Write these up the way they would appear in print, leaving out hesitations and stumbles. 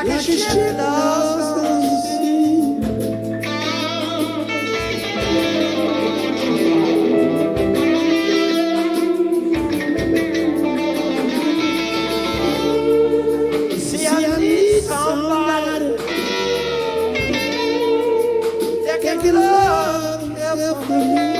like a ship lost on the sea. See, I need somebody that can love me.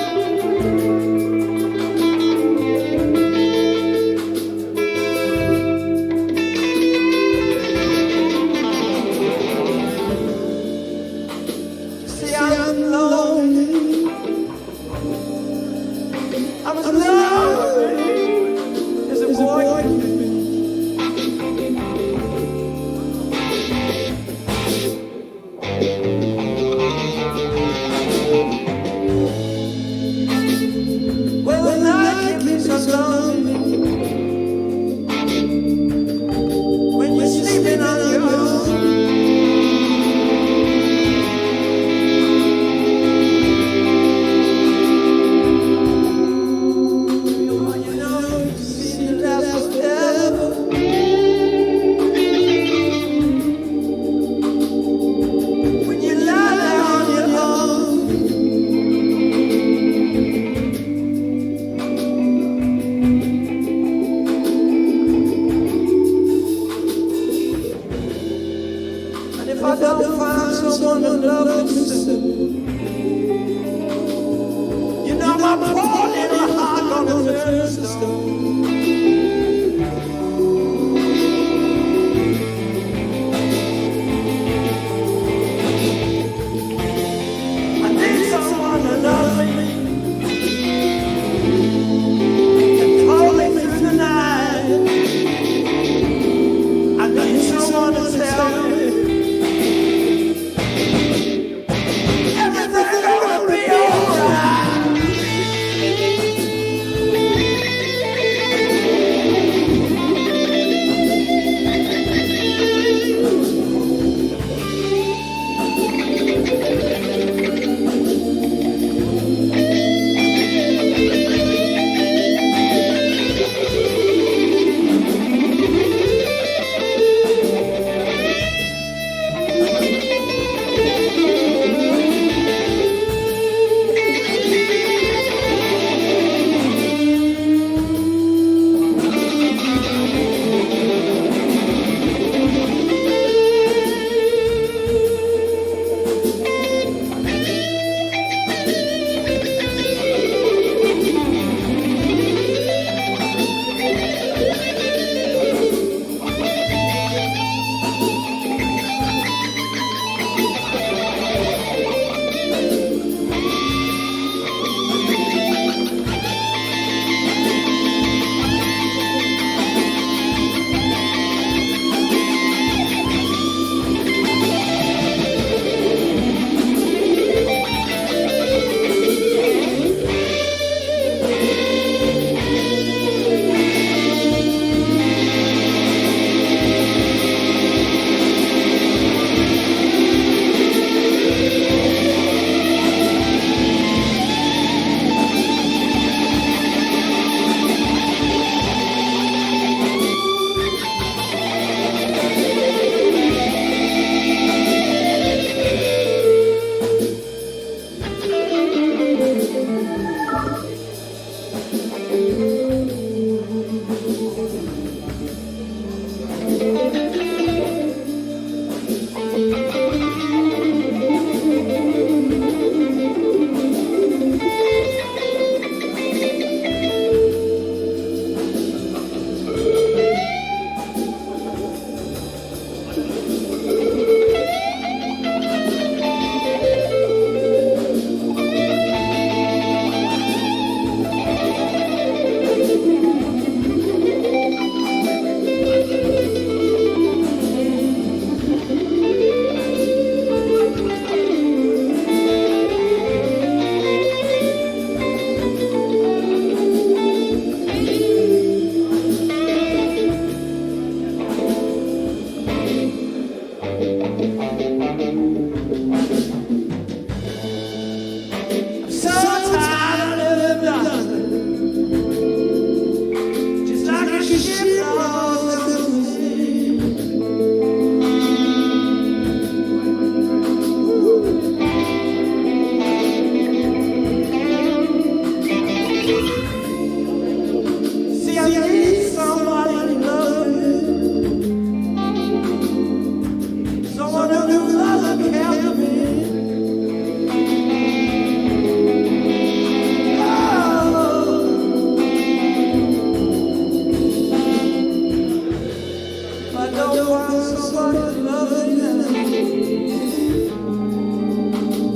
you'll find somebody loving you.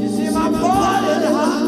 You see my boy in the heart.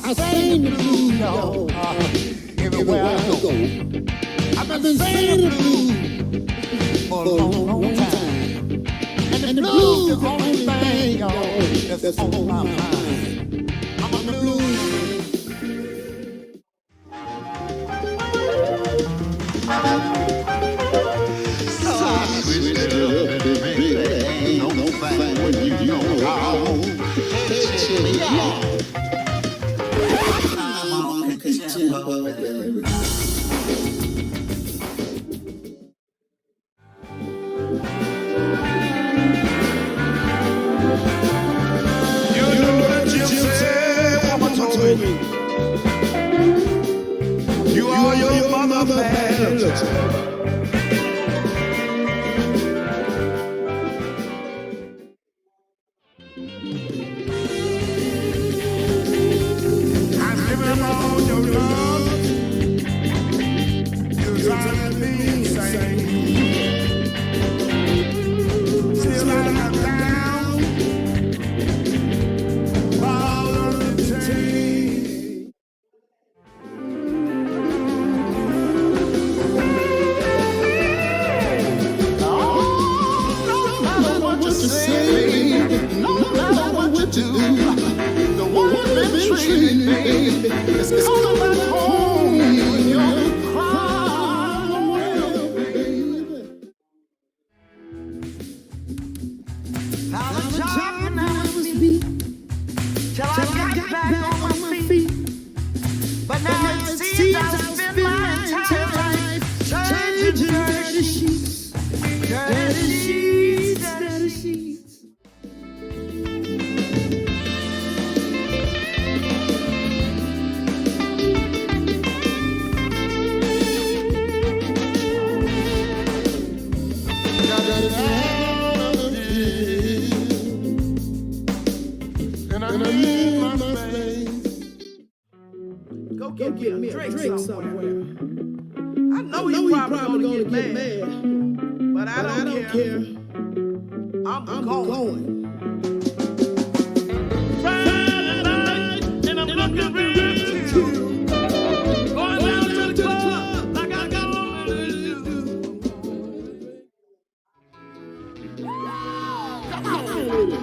I sing the blues, y'all, everywhere I go. I've been singing the blues for a long, long time. And the blues is the only thing, y'all, that's on my mind. I'm a blues. You are your mother bad. I'm living on your love. You're driving me insane. Still I'm down, all on the chain. No matter what you say, no matter what you do, the one who's been treating me is coming back home. You're crying, baby. Now the job never beat till I got back on my feet. But now it seems I've spent my entire life changing dirty sheets, dirty sheets, dirty sheets. And I need my space. Go get me a drink somewhere. I know you probably gonna get mad, but I don't care. I'm going. Friday night, and I'm looking real cute. Going down to the club like I got on you. Come on with it.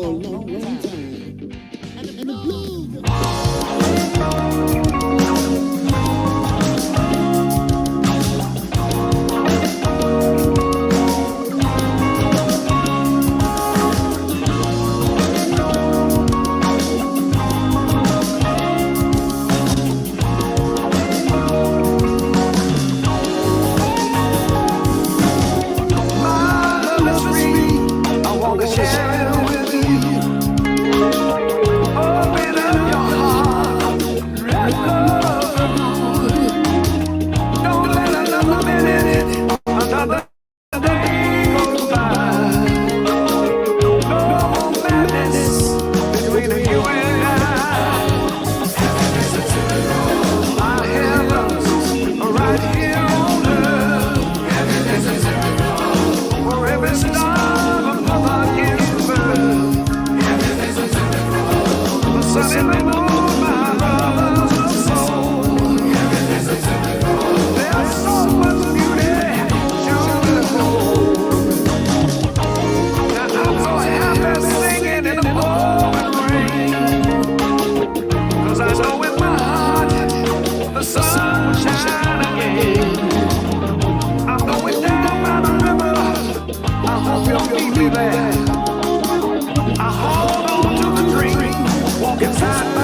for a long, long time. And the blues. I hold on to the dream, walking side by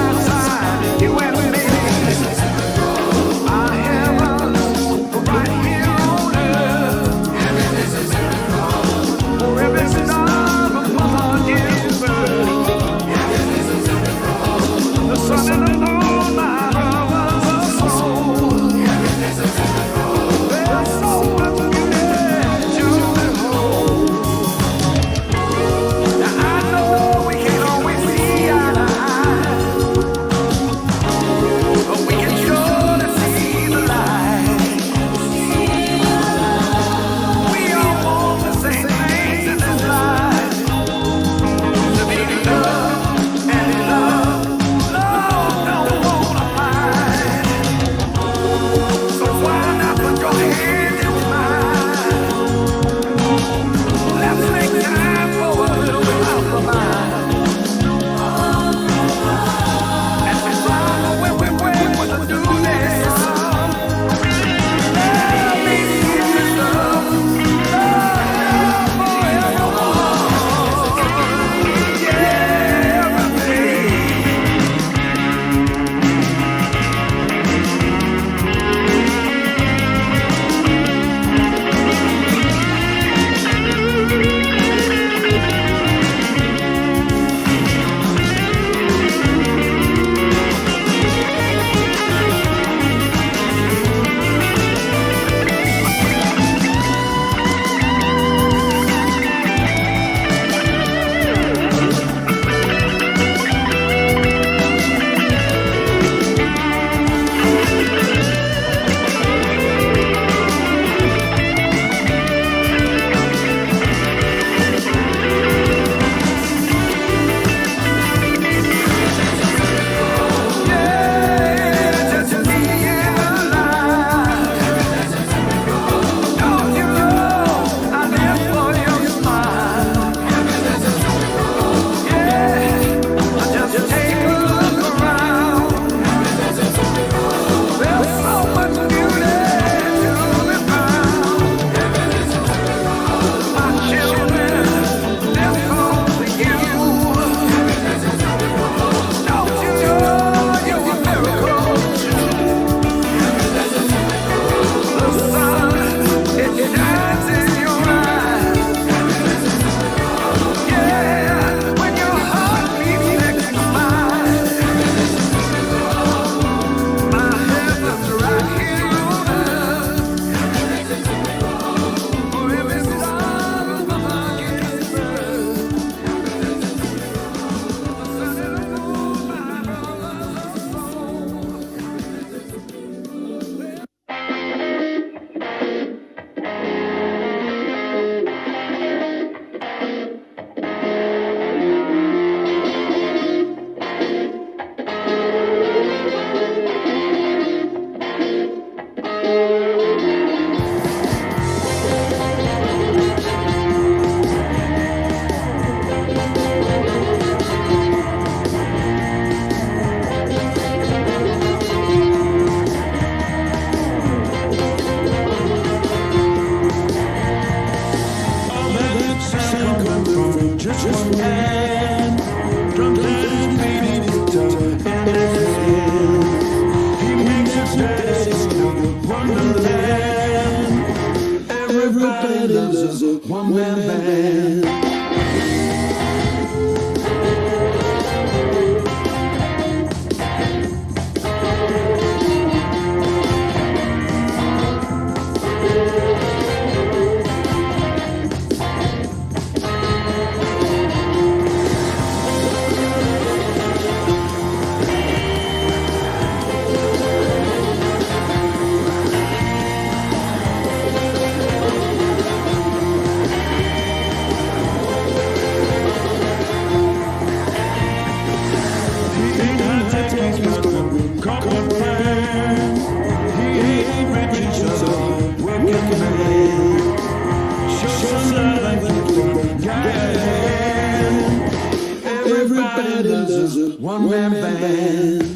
one man. Drums and beating guitar in his hands. He makes his dance to Wonderland. Everybody loves a one-man band. Everybody loves a one-man band.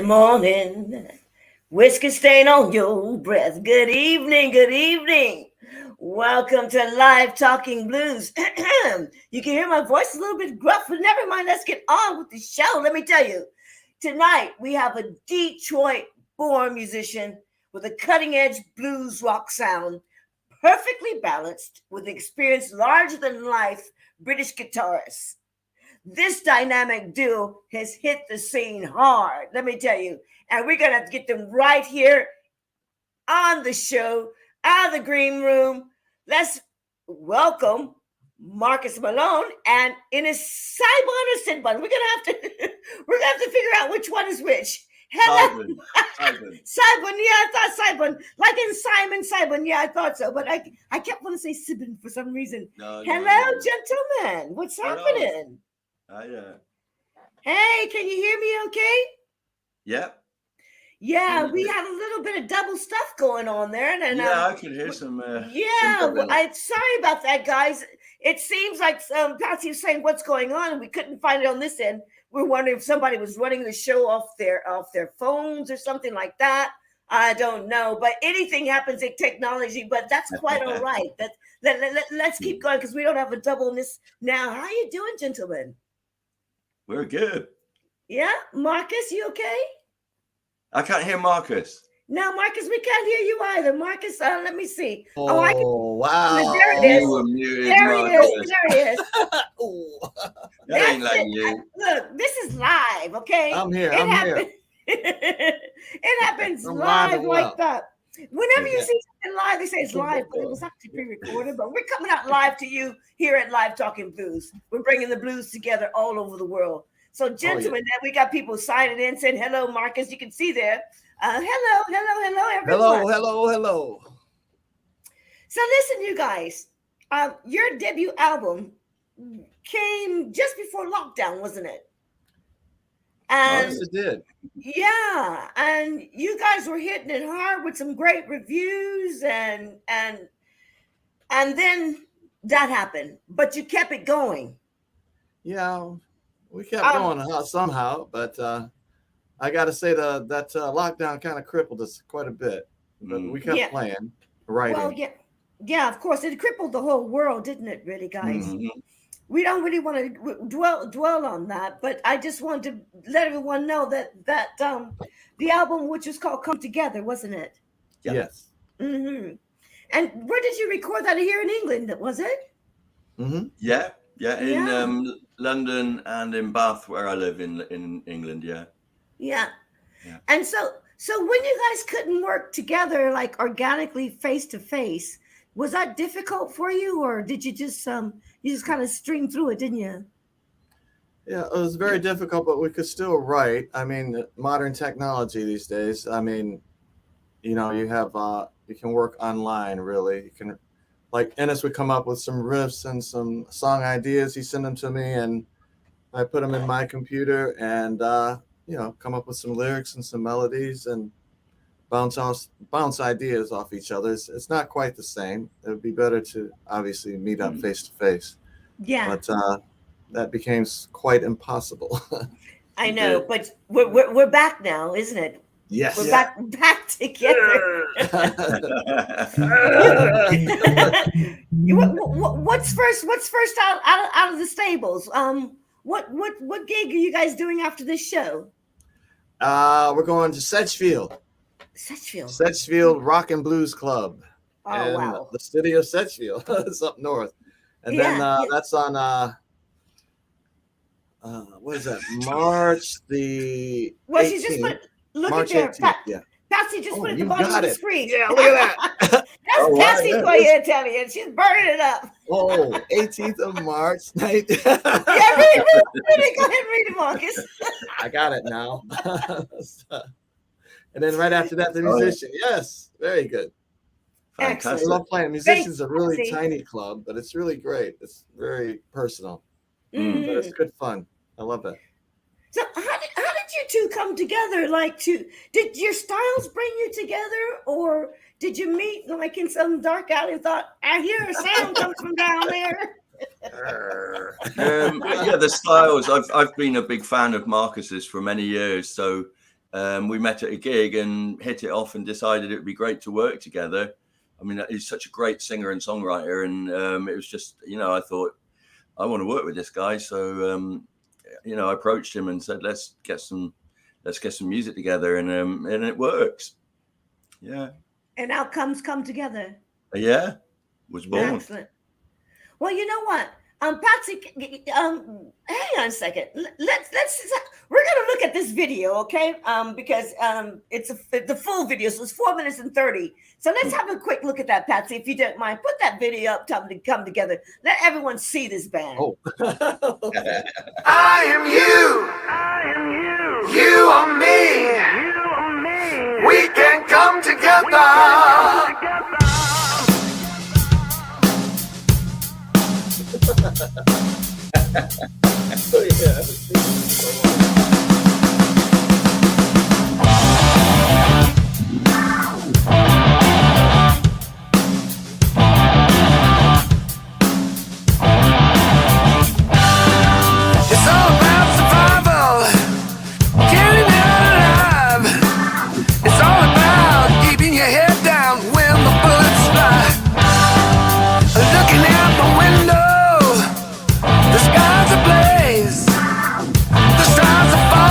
Morning, whiskey stain on your breath. Good evening, good evening. Welcome to Live Talking Blues. You can hear my voice a little bit gruff, but never mind. Let's get on with the show. Let me tell you, tonight we have a Detroit-born musician with a cutting-edge blues rock sound, perfectly balanced with experience larger-than-life British guitarist. This dynamic duo has hit the scene hard, let me tell you. And we're going to get them right here on the show, out of the green room. Let's welcome Marcus Malone and Innes Sibun. We're gonna have to figure out which one is which. Hello, Sibun. Sibun, yeah, I thought Sibun, like in Simon. Yeah, I thought so, but I kept wanting to say Sibun for some reason. Hello, gentlemen. What's happening? Hey, can you hear me okay? Yep. Yeah, we had a little bit of double stuff going on there. And I could hear some. I'm sorry about that, guys. It seems like Patsy was saying what's going on, and we couldn't find it on this end. We're wondering if somebody was running the show off their phones or something like that. I don't know, but anything happens in technology. But that's quite all right. Let's keep going because we don't have a doubleness now. How you doing, gentlemen? We're good. Yeah, Marcus, you okay? I can't hear Marcus. No, Marcus, we can't hear you either. Marcus, let me see. Wow. There it is. You were muted, there Marcus. There it is. That ain't like you. Look, this is live, okay? I'm here. Here. It happens live like that. Whenever you see something live, they say it's live, but it was actually pre-recorded. But we're coming out live to you here at Live Talking Blues. We're bringing the blues together all over the world. So, gentlemen, we got people signing in, saying hello, Marcus. You can see there. Hello, everyone. Hello. So, listen, you guys. Your debut album came just before lockdown, wasn't it? And yes, it did. Yeah, and you guys were hitting it hard with some great reviews, and then that happened, but you kept it going. Yeah, we kept going somehow, but I got to say that lockdown kind of crippled us quite a bit. But we kept playing, writing. Well, yeah. Yeah, of course, it crippled the whole world, didn't it? Really, guys. Mhm. We don't really want to dwell on that, but I just wanted to let everyone know that the album, which was called "Come Together," wasn't it? Yeah. Yes. Mm-hmm. And where did you record that? Here in England, was it? Mm-hmm. Yeah, in Yeah. London and in Bath, where I live in England. Yeah. Yeah. Yeah. And so when you guys couldn't work together like organically face to face, was that difficult for you, or did you just kind of stream through it, didn't you? Yeah, it was very difficult, but we could still write. I mean, modern technology these days. I mean, you know, you have you can work online really. You can, like Innes would come up with some riffs and some song ideas. He sent them to me, and I put them in my computer, and you know, come up with some lyrics and some melodies, and bounce ideas off each other. It's not quite the same. It would be better to obviously meet up face to face, Yeah, but that became quite impossible. I You know, did. but we're back now, isn't it? Yes. We're back together. What's first out of the stables? What gig are you guys doing after this show? We're going to Sedgefield Rock and Blues Club Oh in wow! the city of Sedgefield. It's up north, and then Yeah. that's on what is that? March the Well, she just 18th. look March at there. 18th. Yeah. Patsy just put it at the you bottom got of the it. screen. Yeah, look at that. That's Oh, wow, Patsy yeah. for you, Italian. She's burning it up. Oh, 18th of March. Yeah, read it. Go ahead and read it, Marcus. I got it now. And then right after that, the Oh, yeah. musician. Yes, very good. I Fantastic. love playing. Musician's a really tiny club, but it's really great. It's very personal, but it's good fun. I love it. So how did you two come together? Did your styles bring you together, or did you meet like in some dark alley and thought, I hear a sound comes from down there? Yeah, the styles. I've been a big fan of Marcus's for many years. So we met at a gig and hit it off and decided it would be great to work together. I mean, he's such a great singer and songwriter, and it was just, you know, I thought I want to work with this guy. So you know, I approached him and said, let's get some music together, and it works. Yeah. And outcomes come together. Yeah. Was born. Excellent. Well, you know what, Patsy, hang on a second. We're gonna look at this video, okay? Because it's the full video, so it's 4 minutes and 30. So let's have a quick look at that, Patsy, if you don't mind. Put that video up, time to come together. Let everyone see this band. Oh. I am you. You are me. We can come together. It's all about survival, getting out alive. It's all about keeping your head down when the bullets fly. Looking out the window, the sky's ablaze, the stars are falling.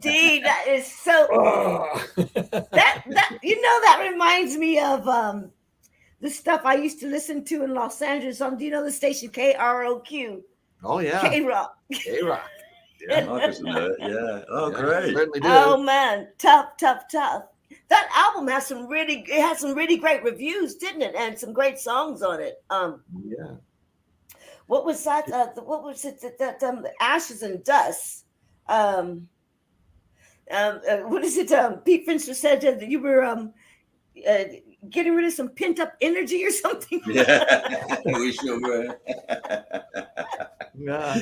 indeed. That is so. Oh. That that reminds me of the stuff I used to listen to in Los Angeles. Do you know the station KROQ? Oh yeah, K-Rock. K-Rock. Yeah, Marcus and her, yeah. Oh, yeah, great. certainly do. Oh man, tough. That album has some really great reviews, didn't it? And some great songs on it. Yeah. What was that? What was it? That Ashes and Dust. What is it? Pete Fincher said that you were getting rid of some pent up energy or something. Yeah, we sure were. Yeah.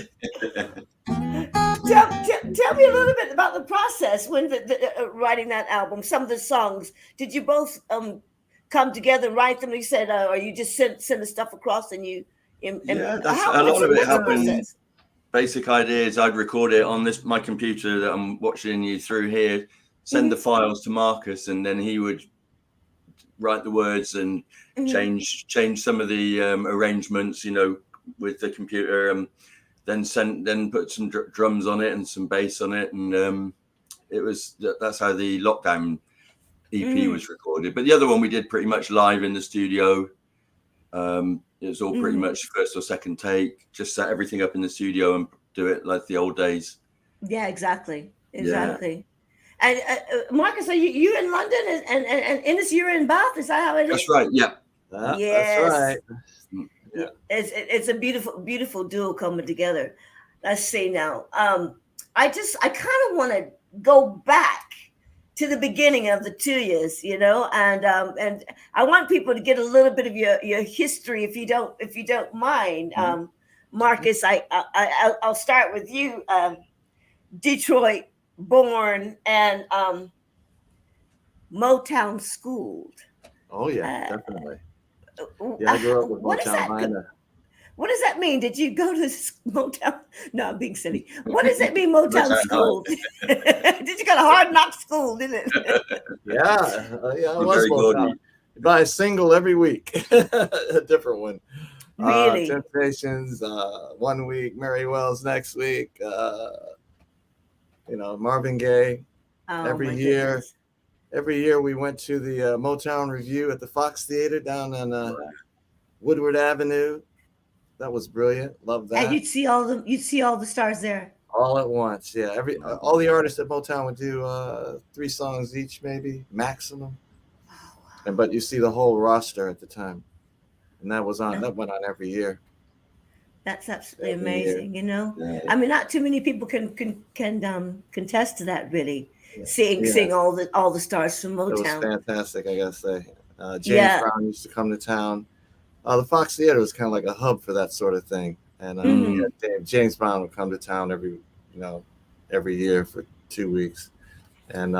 Tell me a little bit about the process when writing that album. Some of the songs, did you both come together and write them? You said, or you just send the stuff across and you? Yeah, that's a lot of it happened. Basic ideas. I'd record it on my computer that I'm watching you through here. Send the files to Marcus, and then he would write the words and change some of the arrangements, with the computer. Then put some drums on it and some bass on it, and that's how the Lockdown EP was recorded. But the other one we did pretty much live in the studio. It was all pretty much first or second take. Just set everything up in the studio and do it like the old days. Yeah, exactly. Yeah. And Marcus, are you in London and Innes, you're in Bath? Is that how it is? That's right. Yeah. Yes. That's right. Yeah. It's a beautiful duo coming together. Let's see now. I kind of want to go back to the beginning of the 2 years, and I want people to get a little bit of your history, if you don't mind. Marcus, I'll start with you. Detroit born and Motown schooled. Oh yeah, definitely. Yeah, I grew up with Motown. What does that mean? Did you go to Motown? No, I'm being silly. What does it mean, Motown school? Did you go to Hard Knock School, didn't it? Yeah, I was Motown. Buy a single every week, a different one. Really? Temptations, 1 week, Mary Wells next week, Marvin Gaye. Every year. Goodness. Every year we went to the Motown Review at the Fox Theater down on Woodward Avenue. That was brilliant. Love that. And you'd see all the stars there. All at once, yeah. All the artists at Motown would do 3 songs each, maybe maximum. But you see the whole roster at the time, and that went on every year. That's absolutely amazing. Yeah. I mean, not too many people can contest to that, really. Yeah. Seeing all the stars from Motown. It was fantastic, I gotta say. James Brown used to come to town. The Fox Theater was kind of like a hub for that sort of thing, and James Brown would come to town every year for 2 weeks, and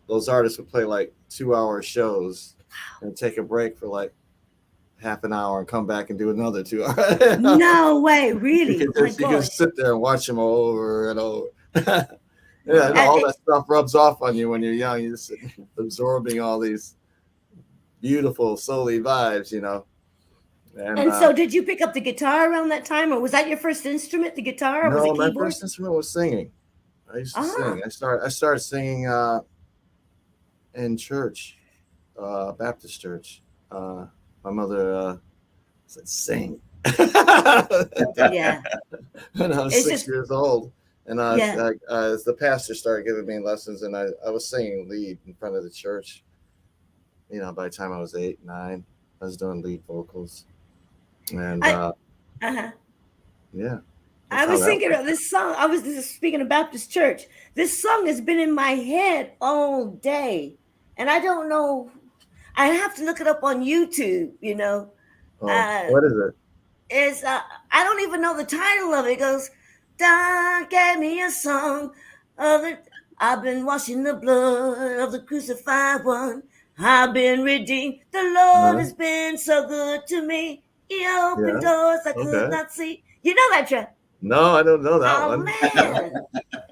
those artists would play like 2-hour shows and take a break for like half an hour and come back and do another 2 hours. No way, really? You can sit there and watch them over and over. All that stuff rubs off on you when you're young. You're just absorbing all these beautiful soul-y vibes, And so did you pick up the guitar around that time, or was that your first instrument, the guitar? Or no, was it keyboard? My first instrument was singing. I used to sing. I started singing in church, Baptist church. My mother said, "Sing." Yeah. When I was 6 years old, and as the pastor started giving me lessons, and I was singing lead in front of the church. By the time I was 8, 9, I was doing lead vocals. And yeah. I was thinking of this song. I was speaking of Baptist church. This song has been in my head all day, and I don't know. I have to look it up on YouTube. What is it? It's I don't even know the title of it. It goes, "God gave me a song of it. I've been washing the blood of the crucified one. I've been redeemed. The Lord has been so good to me. He opened doors I could not see." You know that, Jeff? No, I don't know that Oh one. man,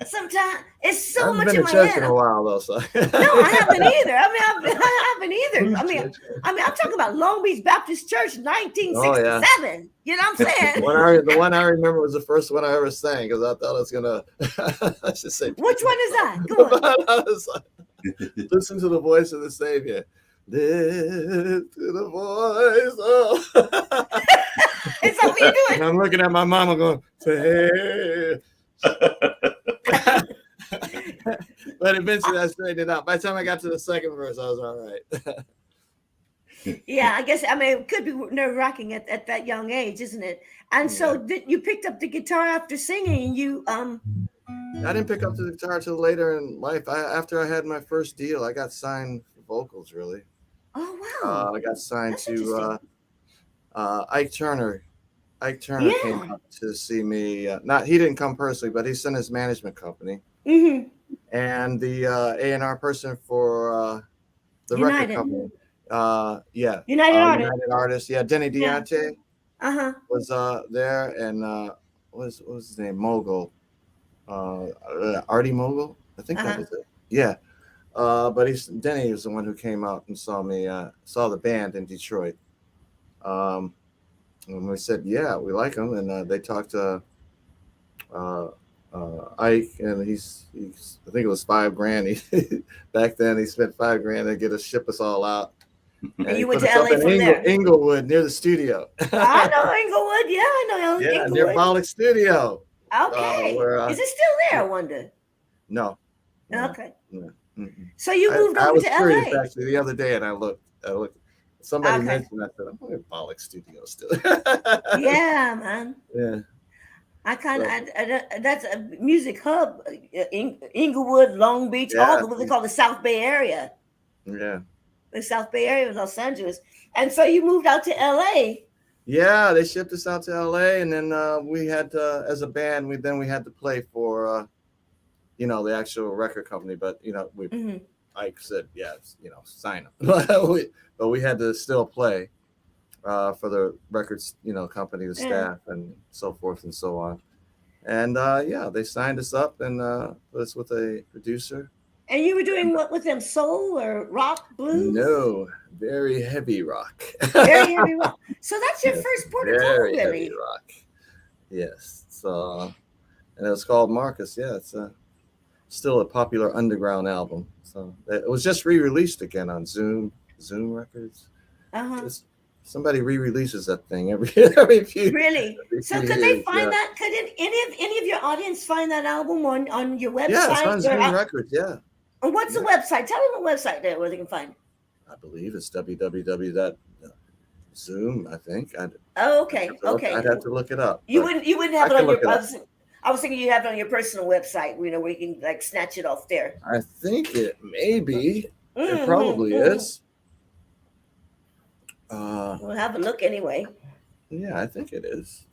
sometimes it's I so haven't much been in to my church head. in a while though, so. No, I haven't either. I haven't either. I'm talking about Long Beach Baptist Church, 1967. Oh, yeah. You know what I'm saying? The one I remember was the first one I ever sang because I thought I was gonna. I should say. Which one is that? Go on. I was like, listen to the voice of the Savior. Listen to the voice of. Is that what you're doing? And I'm looking at my mama going, say. But eventually I straightened it out. By the time I got to the second verse, I was all right. Yeah, I guess, it could be nerve-wracking at that young age, isn't it? And so you picked up the guitar after singing, you I didn't pick up the guitar till later in life. After I had my first deal, I got signed for vocals, really. Oh, wow. I got signed That's to Ike Turner. Ike Turner came up to see me. He didn't come personally, but he sent his management company. Mm-hmm. And the A&R person for the record company. United Artists. Yeah, Denny Deontay was there, and what was his name? Mogul. Artie Mogul, I think that was it. Yeah. But Denny was the one who came out and saw me, saw the band in Detroit. And we said, yeah, we like him. And they talked to Ike, and he's I think it was $5,000. Back then he spent $5,000 to ship us all out. And you went to LA from there. Inglewood, near the studio. I know Inglewood. Yeah, I know Inglewood. Near Bollock Studio. Okay. Is it still there, I wonder? No. Okay. No. So you moved over to LA. I was curious actually the other day, and I looked. Somebody mentioned that. I'm going to Bollock Studio still. Yeah, man. Yeah. That's a music hub. Inglewood, Long Beach, all what they call the South Bay area. Yeah. The South Bay area of Los Angeles. And so you moved out to LA. Yeah, they shipped us out to LA, and then we had to, as a band, we had to play for, the actual record company. But Ike said, sign up. But we had to still play for the records, company, the staff, and so forth and so on. And they signed us up and put us with a producer. And you were doing what with them, soul or rock, blues? No, very heavy rock. Very heavy rock. So that's your first protocol, very really? Heavy rock. Yes. So, and it was called Marcus. Yeah, it's still a popular underground album. So it was just re-released again on Zoom Records. Somebody re-releases that thing every few. Really? So could they find that? Could any of your audience find that album on your website? Yeah, it's on Zoom Records. Yeah. And what's the website? Tell them the website there where they can find it. I believe it's www.zoom. I think. Okay. I'd have to look it up. You wouldn't have it on your. I was thinking you have it on your personal website. Where you can like snatch it off there. I think it may be. It probably is. We'll have a look anyway. Yeah, I think it is.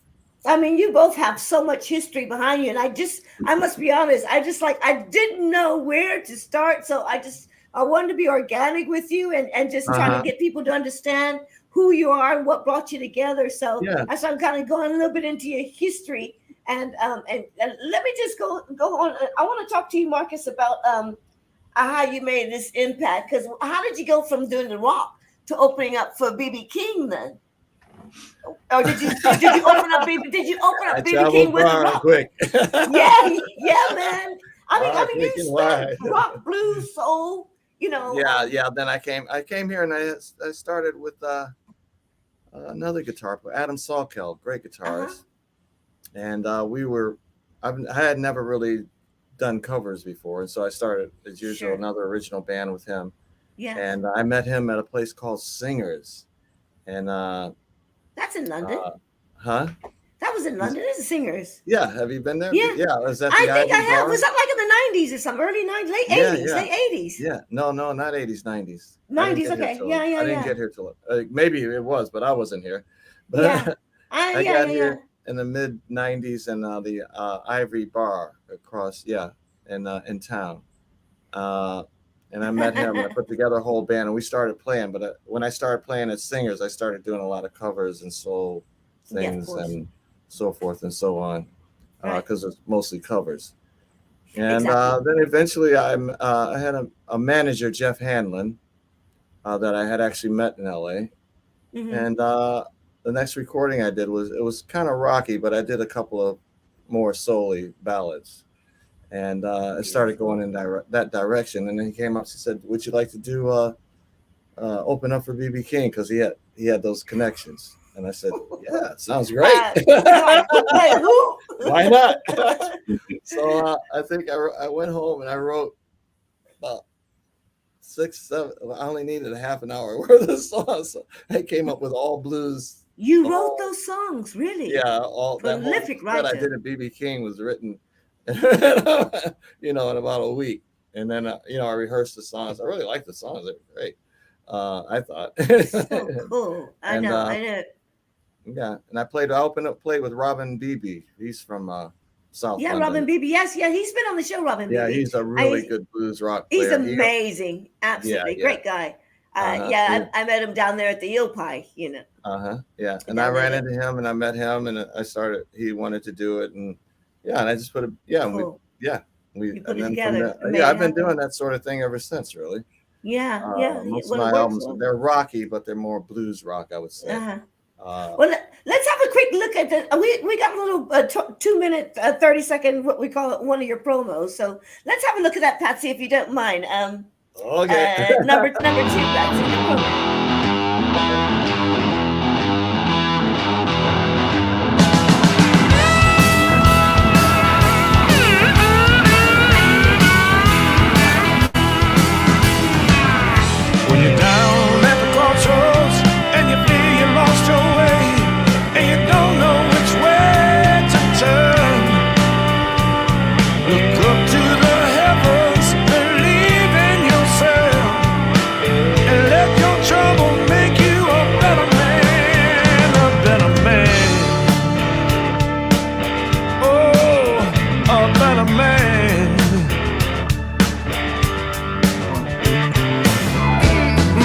I mean, you both have so much history behind you, and I must be honest, I didn't know where to start, so I wanted to be organic with you and just trying to get people to understand who you are and what brought you together. So as I'm kind of going a little bit into your history, and let me just go on. I want to talk to you, Marcus, about how you made this impact. Because how did you go from doing the rock to opening up for B.B. King then? Or did you open up B.B. King with the rock? Quick. yeah, man. I mean, you started rock, blues, soul. Yeah. Then I came here and I started with another guitar player, Adam Salkel, great guitarist, and I had never really done covers before, and so I started as usual another original band with him. Yeah. And I met him at a place called Singers, and that's in London. That was in London. There's Singers. Yeah. Have you been there? Yeah. Was that I think I have. Was that like in the 90s or something? Early 90s, late 80s, late 80s. Yeah. No, not 80s, 90s. 90s. Okay. Yeah. I didn't get here till maybe it was, but I wasn't here. But I got here in the mid 90s and the Ivory Bar across in town. And I met him and I put together a whole band and we started playing. But when I started playing as Singers, I started doing a lot of covers and soul things and so forth and so on. because it's mostly covers. And Exactly. then eventually I had a manager, Jeff Hanlon, that I had actually met in LA. Mhm. And the next recording I did was kind of rocky, but I did a couple of more soul-y ballads. And it started going in that direction. And then he came up and said, "Would you like to do open up for BB King?" Because he had those connections. And I said, "Yeah, it sounds great. Like who? Why not?" So I think I went home and I wrote about 6, 7. I only needed a half an hour worth of songs. So I came up with all blues. You wrote those songs, really? Yeah, all that whole Prolific that I writer. did at BB King was written, in about a week. And then I rehearsed the songs. I really liked the songs; they were great. I thought. So cool. I And, know. I know. Yeah, and I played with Robin Beebe. He's from South Yeah, London. Robin Beebe. Yes, yeah, he's been on the show, Robin Yeah, Beebe. he's a really good blues rock He's player. amazing. Absolutely. Yeah. Great guy. Yeah. I met him down there at the Eel Pie, Yeah, and I ran into him and I met him and he wanted to do it, and I just put Cool. we put and it then together. from there, I've been doing that sort of thing ever since, really. Yeah. Most of my albums, they're rocky, but they're more blues rock, I would say. Well, let's have a quick look at the. We got a little 2 minute, 30-second, what we call it, one of your promos. So let's have a look at that, Patsy, if you don't mind. Okay. Number 2, Patsy. The promo. When you're down at the crossroads and you feel you lost your way and you don't know which way to turn, look up to the heavens, believe in yourself, and let your trouble make you a better man, a better man. Oh, a better man.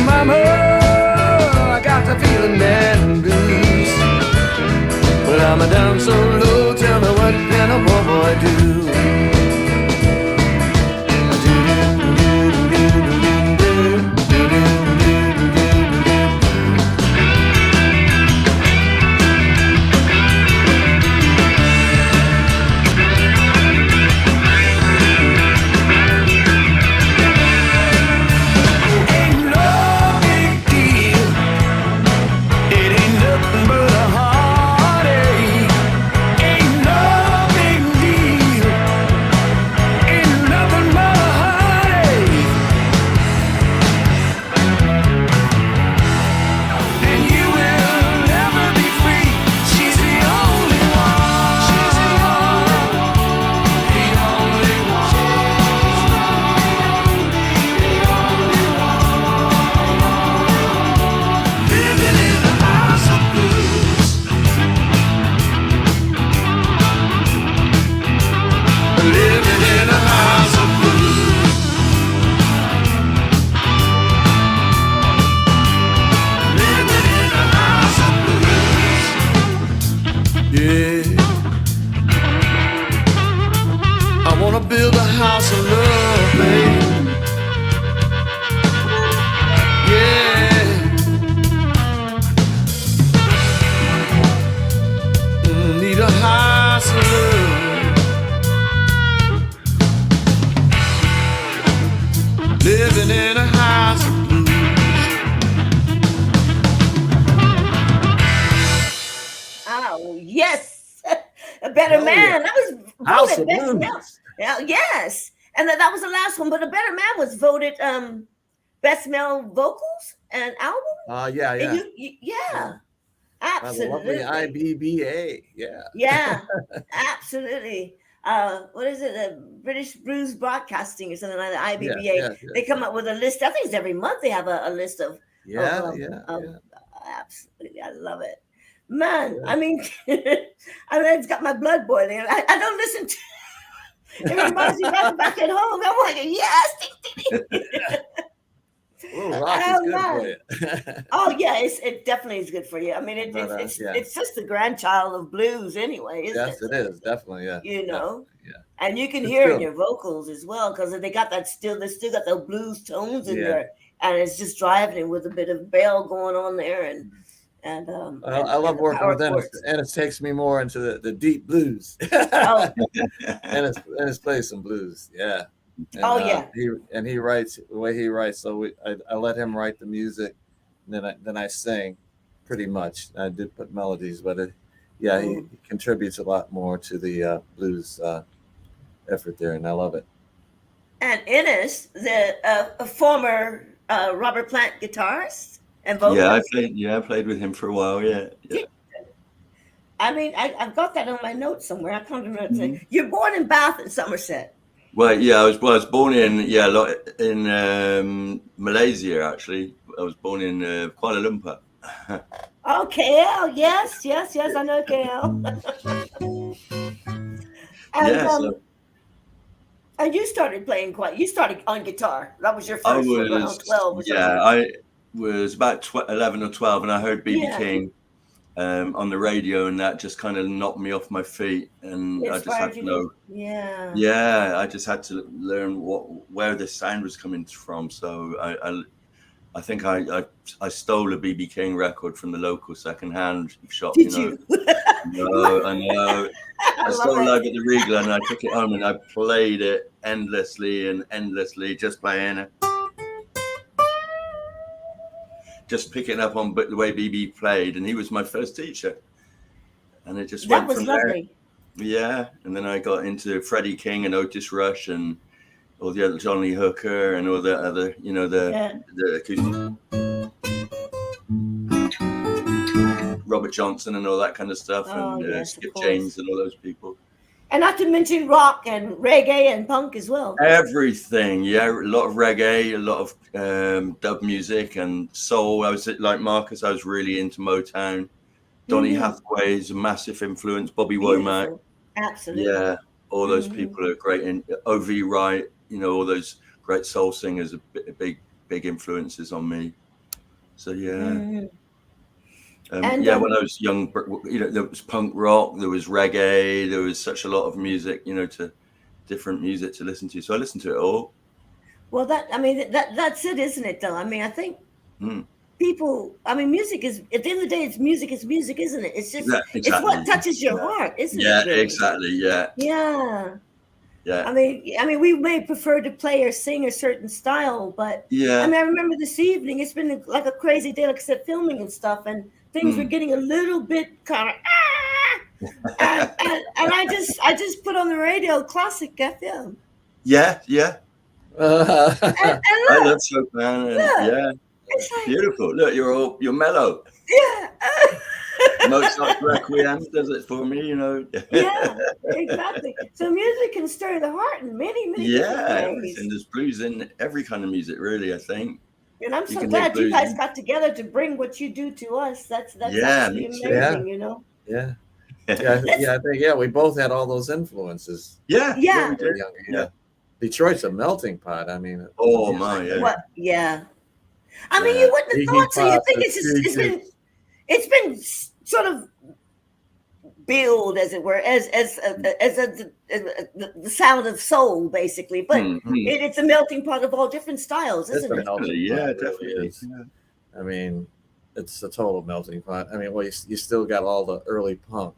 Mama, I got the feeling and blues, but I'm down so low. Tell me, what can a poor boy do? Ain't no big deal. It ain't nothing but a heartache. Ain't no big deal. Ain't nothing but a heartache. And you will never be free. She's the only one. She's the only one. The only one. Living in a house of blues. Living in a house of blues. Living in a house of blues. Yeah. I wanna build a house of love, babe. Yeah. Need a house of love. Living in a house of blues. Oh, yes. A better Oh, man. yeah. That was House voted of best Blues. male. Yeah, yes. And that was the last one, but A Better Man was voted best male vocals and album. Yeah. And yeah. By the lovely Absolutely. IBBA. Yeah. Yeah, absolutely. What is it? The British Blues Broadcasting or something like that, IBBA. Yeah. They come up with a list. I think it's every month they have a list of. Yeah. Absolutely, I love it, man. I mean, it's got my blood boiling. I don't listen to. It reminds me back at home. I'm like, yes. Ooh, rock is good man. for you. Oh yeah, it definitely is good for you. I mean, But, it's just the grandchild of blues anyway, isn't yes, it? it is definitely. Yeah, You know, yeah. and you can It's hear it in true. your vocals as well because they still got the blues tones in Yeah. there, and it's just driving it with a bit of bell going on there, and I love the working power with Ennis. chords. Ennis takes me more into the deep blues. Oh, Ennis plays some blues, yeah. And oh yeah. he writes the way he writes. So I let him write the music, and then I sing, pretty much. I did put melodies, but he contributes a lot more to the blues effort there, and I love it. And Innes, a former Robert Plant guitarist and Yeah, vocalist. I played with him for a while. Yeah, yeah. I mean, I've got that on my notes somewhere. I can't remember. Mhm. You're born in Bath in Somerset. Well, yeah, I was born in Malaysia actually. I was born in Kuala Lumpur. Oh, KL, yes, I know KL. and Yeah, so and you started you started on guitar. That was your I first one around 12 or something. I was about 11 or 12, and I heard BB Yeah. King on the radio, and that just kind of knocked me off my feet, and I just had Inspired to you know. Yeah, I just had to learn where this sound was coming from. So I think I stole a BB King record from the local secondhand shop. Did you know, you? no, I know. I love stole it. Live at the Regal, and I took it home and I played it endlessly, just playing it. Just picking up on the way BB played, and he was my first teacher. And it just That went was from lovely. there. Yeah, and then I got into Freddie King and Otis Rush and all the other Johnny Hooker and all the other, the acoustic. Robert Johnson and all that kind of stuff, Oh, and yes, of Skip course. James and all those people. And not to mention rock and reggae and punk as well. Everything, yeah, a lot of reggae, a lot of dub music and soul. I was like Marcus. I was really into Motown. Donny Hathaway is a massive influence. Bobby Womack, Beautiful. Absolutely. yeah, all those people are great. And O.V. Wright, all those great soul singers are big influences on me. So yeah. When I was young, there was punk rock, there was reggae, there was such a lot of music, different music to listen to. So I listened to it all. Well, that's it, isn't it? Though I mean, I think people. I mean, music is at the end of the day, it's music, isn't it? It's just it's what touches your heart, isn't it? Yeah, really? exactly. Yeah. Yeah. Yeah. I mean, we may prefer to play or sing a certain style, but yeah. I mean, I remember this evening. It's been like a crazy day, like I said, filming and stuff, and things were getting a little bit kind of and I just put on the radio classic FM. Yeah. I love Chopin. Yeah, it's like, beautiful. Look, you're mellow. Yeah. Mozart's Requiem does it for me, Yeah, exactly. So music can stir the heart in many different ways. And there's blues in every kind of music, really, I think. And I'm so glad you guys got together to bring what you do to us. That's absolutely amazing, Yeah. I think we both had all those influences. Yeah. Yeah. Yeah. Detroit's a melting pot. I mean, oh my, yeah. What? Yeah. I mean, you wouldn't have thought so. You think it's been sort of billed, as it were, as the sound of soul, basically. But it's a melting pot of all different styles, isn't it? Yeah, definitely. I mean, it's a total melting pot. I mean, you still got all the early punk,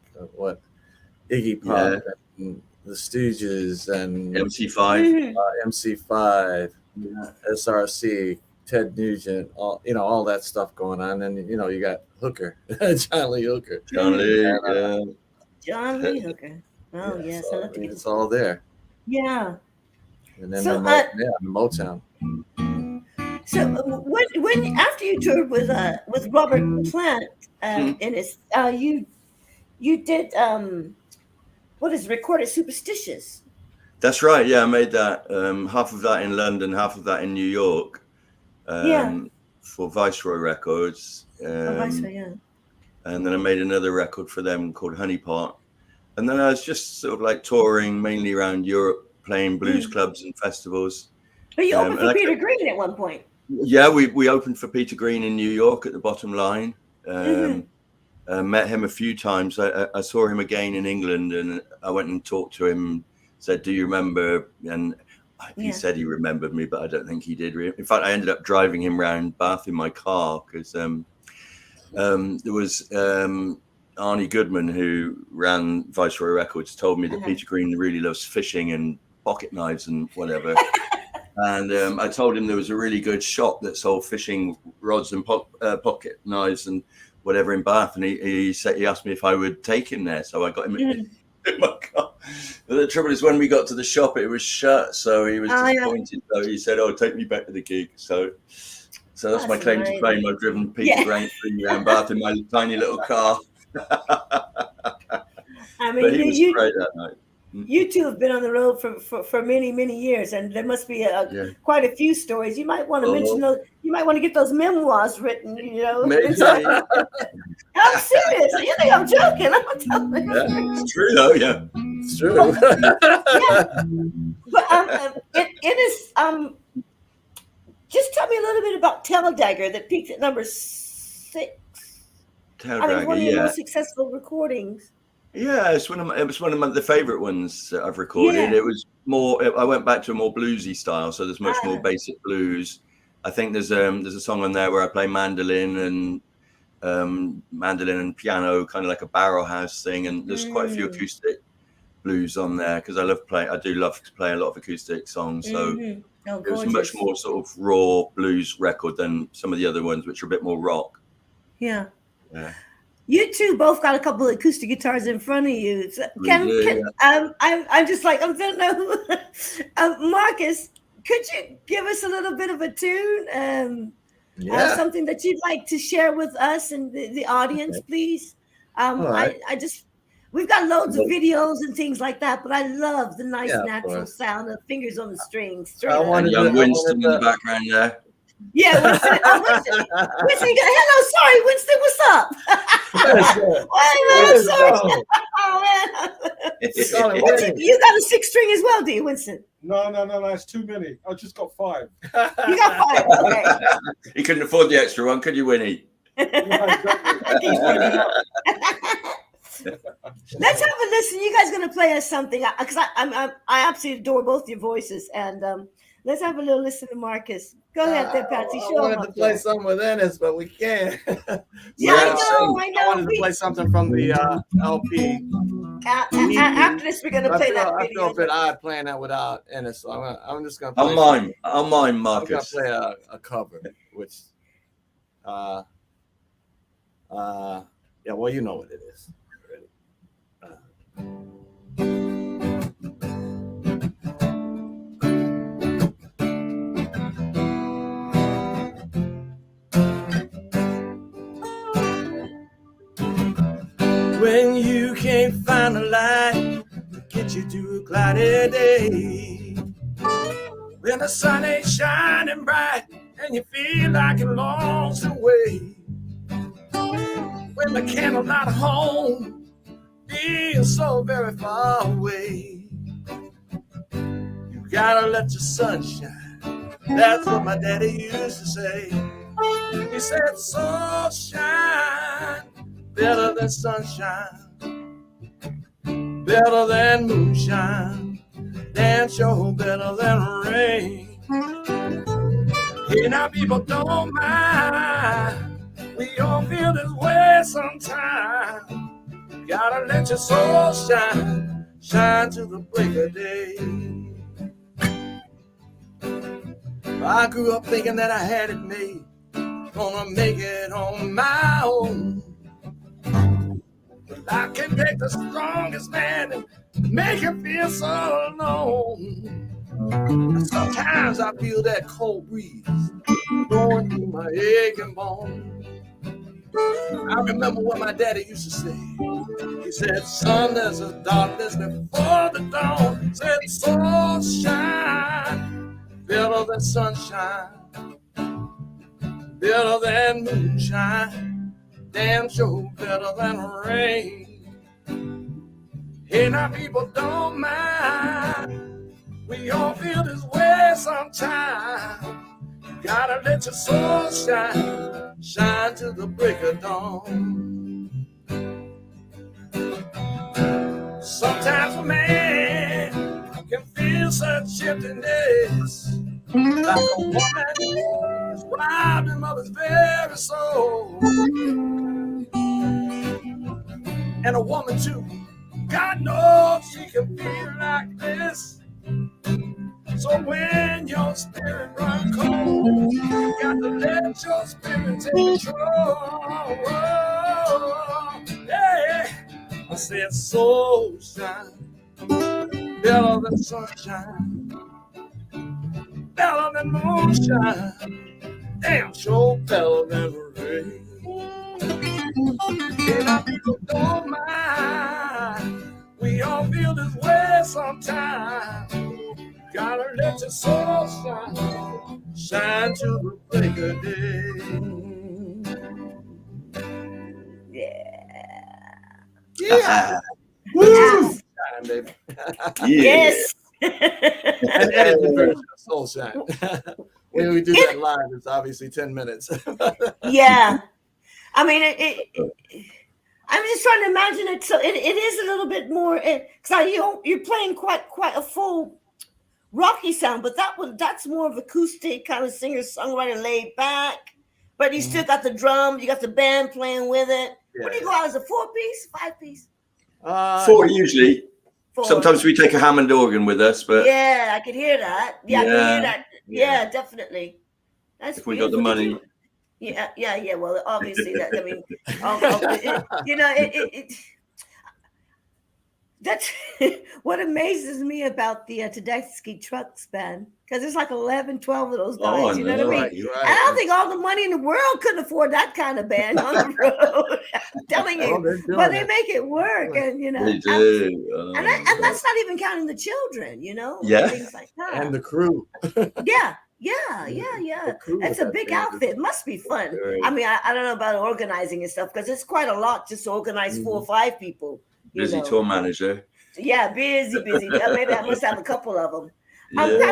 Iggy Pop, and the Stooges, and MC5, SRC, Ted Nugent, all that stuff going on, and you got Hooker, John Lee Hooker, John Lee Hooker. Oh yes, so, it's all there. Yeah. And then the Motown. So when after you toured with Robert Plant Innes, you did recorded Superstitious. That's right. Yeah, I made that half of that in London, half of that in New York. For Viceroy Records. And then I made another record for them called Honeypot. And then I was just sort of like touring mainly around Europe, playing blues clubs and festivals. But you opened for Peter Green at one point. Yeah, we opened for Peter Green in New York at the Bottom Line. Met him a few times. I saw him again in England, and I went and talked to him. Said, "Do you remember?" And he said he remembered me, but I don't think he did. In fact, I ended up driving him around Bath in my car because there was Arnie Goodman, who ran Viceroy Records, told me that Peter Green really loves fishing and pocket knives and whatever. And I told him there was a really good shop that sold fishing rods and pocket knives and whatever in Bath, and he asked me if I would take him there, so I got him in my car. But the trouble is, when we got to the shop, it was shut, so he was disappointed. So he said, "Oh, take me back to the gig." So that's my claim to fame. I've driven Peter Green around Bath in my tiny little car. I mean, but he was great that night. You two have been on the road for many, many years, and there must be quite a few stories. You might want to mention those. You might want to get those memoirs written. Maybe. I'm serious. You think I'm joking? I'm telling you. Yeah, it's true though. Yeah, it's true. But it is. Just tell me a little bit about Teledagger that peaked at number 6. Teledagger, one of your most successful recordings. Yeah, it was one of the favorite ones that I've recorded. Yeah. It was more. I went back to a more bluesy style, so there's much more basic blues. I think there's a song on there where I play mandolin and piano, kind of like a barrel house thing, and there's quite a few acoustic blues on there because I do love to play a lot of acoustic songs. So it was a much more sort of raw blues record than some of the other ones, which are a bit more rock. Yeah. Yeah. You two both got a couple of acoustic guitars in front of you. I'm just like, I don't know. Marcus, could you give us a little bit of a tune? Something that you'd like to share with us and the audience, please? Right. We've got loads of videos and things like that, but I love the nice natural sound of fingers on the strings. And young Winston in the background there. Yeah, Winston. Winston, hello, sorry, Winston, what's up? Sorry. Oh man. You got a 6-string as well, do you, Winston? No, it's too many. I just got 5. You got 5, okay. You couldn't afford the extra one, could you, Winnie? Let's have a listen. You guys gonna play us something because I absolutely adore both your voices, and let's have a little listen to Marcus. Go ahead there, Patsy. I wanted to play something with Innes, but we can't. I know. I wanted to play something from the LP. After this, we're gonna play that video. I feel a bit odd playing that without Innes, so I'm just gonna. I'll mime, Marcus. I'm gonna play a cover, which, well, you know what it is. When you can't find a light to get you through a cloudy day, when the sun ain't shining bright and you feel like you're lost away, when the candle not home feels so very far away, you gotta let your sun shine. That's what my daddy used to say. He said, "Sun shine better than sunshine, better than moonshine, damn sure better than rain." Hey, now people don't mind, we all feel this way sometimes. Gotta let your soul shine, shine to the break of day. I grew up thinking that I had it made, gonna make it on my own. But I can take the strongest man and make him feel so alone. And sometimes I feel that cold breeze going through my aching bones. I remember what my daddy used to say. He said, "Son, there's a darkness before the dawn." Said, "Sun shine better than sunshine, better than moonshine, damn sure better than rain." Hey, now people don't mind, we all feel this way sometimes. Gotta let your soul shine, shine till the break of dawn. Sometimes a man can feel such emptiness, like a woman is robbed him of his very soul. And a woman too, God knows she can feel like this. So when your spirit runs cold, you got to let your spirit take control. Yeah, I said soul shine, better than sunshine, better than moonshine, damn sure better than rain. And I people don't mind, we all feel this way sometimes. Gotta let your soul shine, shine till the break of day. Yeah. Yeah. Woo! Shine, baby. Yes. An edited version of Soul Shine. When we do that live, it's obviously 10 minutes. Yeah. I mean, I'm just trying to imagine it. So it is a little bit more, because you're playing quite a full rocky sound, but that's more of acoustic kind of singer songwriter, laid back. But you still got the drum, you got the band playing with it. Yeah, What do you go out as a 4-piece, 5-piece? 4 usually. 4. Sometimes we take a Hammond organ with us, but Yeah, I could hear that. Yeah, I could hear that. Yeah. Yeah, definitely. That's if we got the beautiful. money. Yeah. Well, obviously that. I mean, that's what amazes me about the Tedeschi Trucks band, because there's like 11, 12 of those guys. Oh, You know what I mean? Right, you're right. And I don't think all the money in the world could afford that kind of band on the road. I'm telling you, Oh, they're doing but they it. make it work, and They do. and that's not even counting the children, Yeah. things like that. And the crew. Yeah. The crew It's with a that big band. outfit. It must be fun. Right. I mean, I don't know about organizing and stuff, because it's quite a lot just to organize 4 or 5 people. Busy tour manager. Yeah, busy. Maybe I must have a couple of them. Yeah.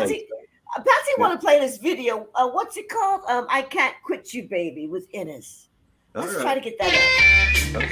Patsy want to play this video. What's it called? I Can't Quit You, Baby, with Innes. Let's All try to right. get that up.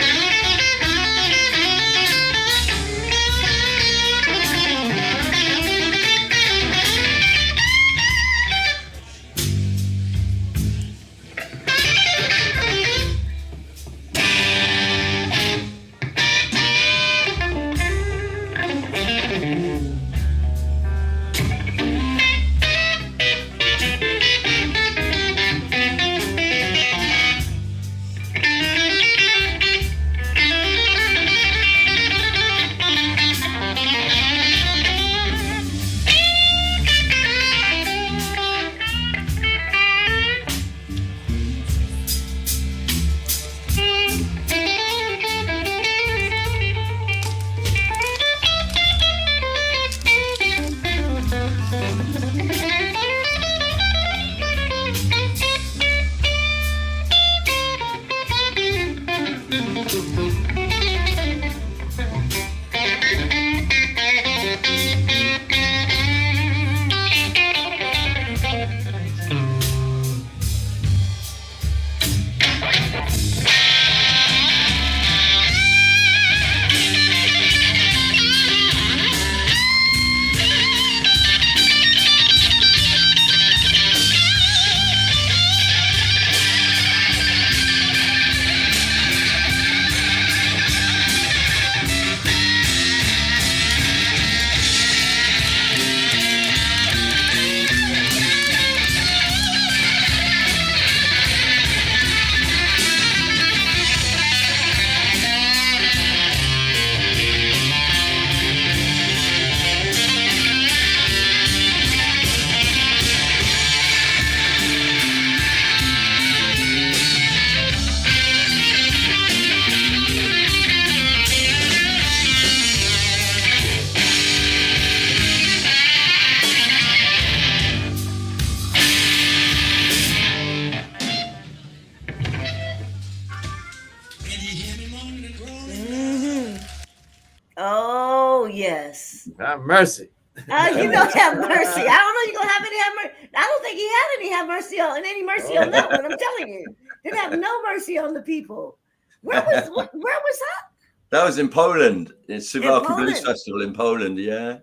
Oh, yes. Have mercy. You don't have mercy. I don't know. You gonna have any have mercy? I don't think he had any mercy on that one. I'm telling you, didn't have no mercy on the people. Where was that? That was in Poland. It's Suwałki Poland? Blues Festival in Poland. Yeah.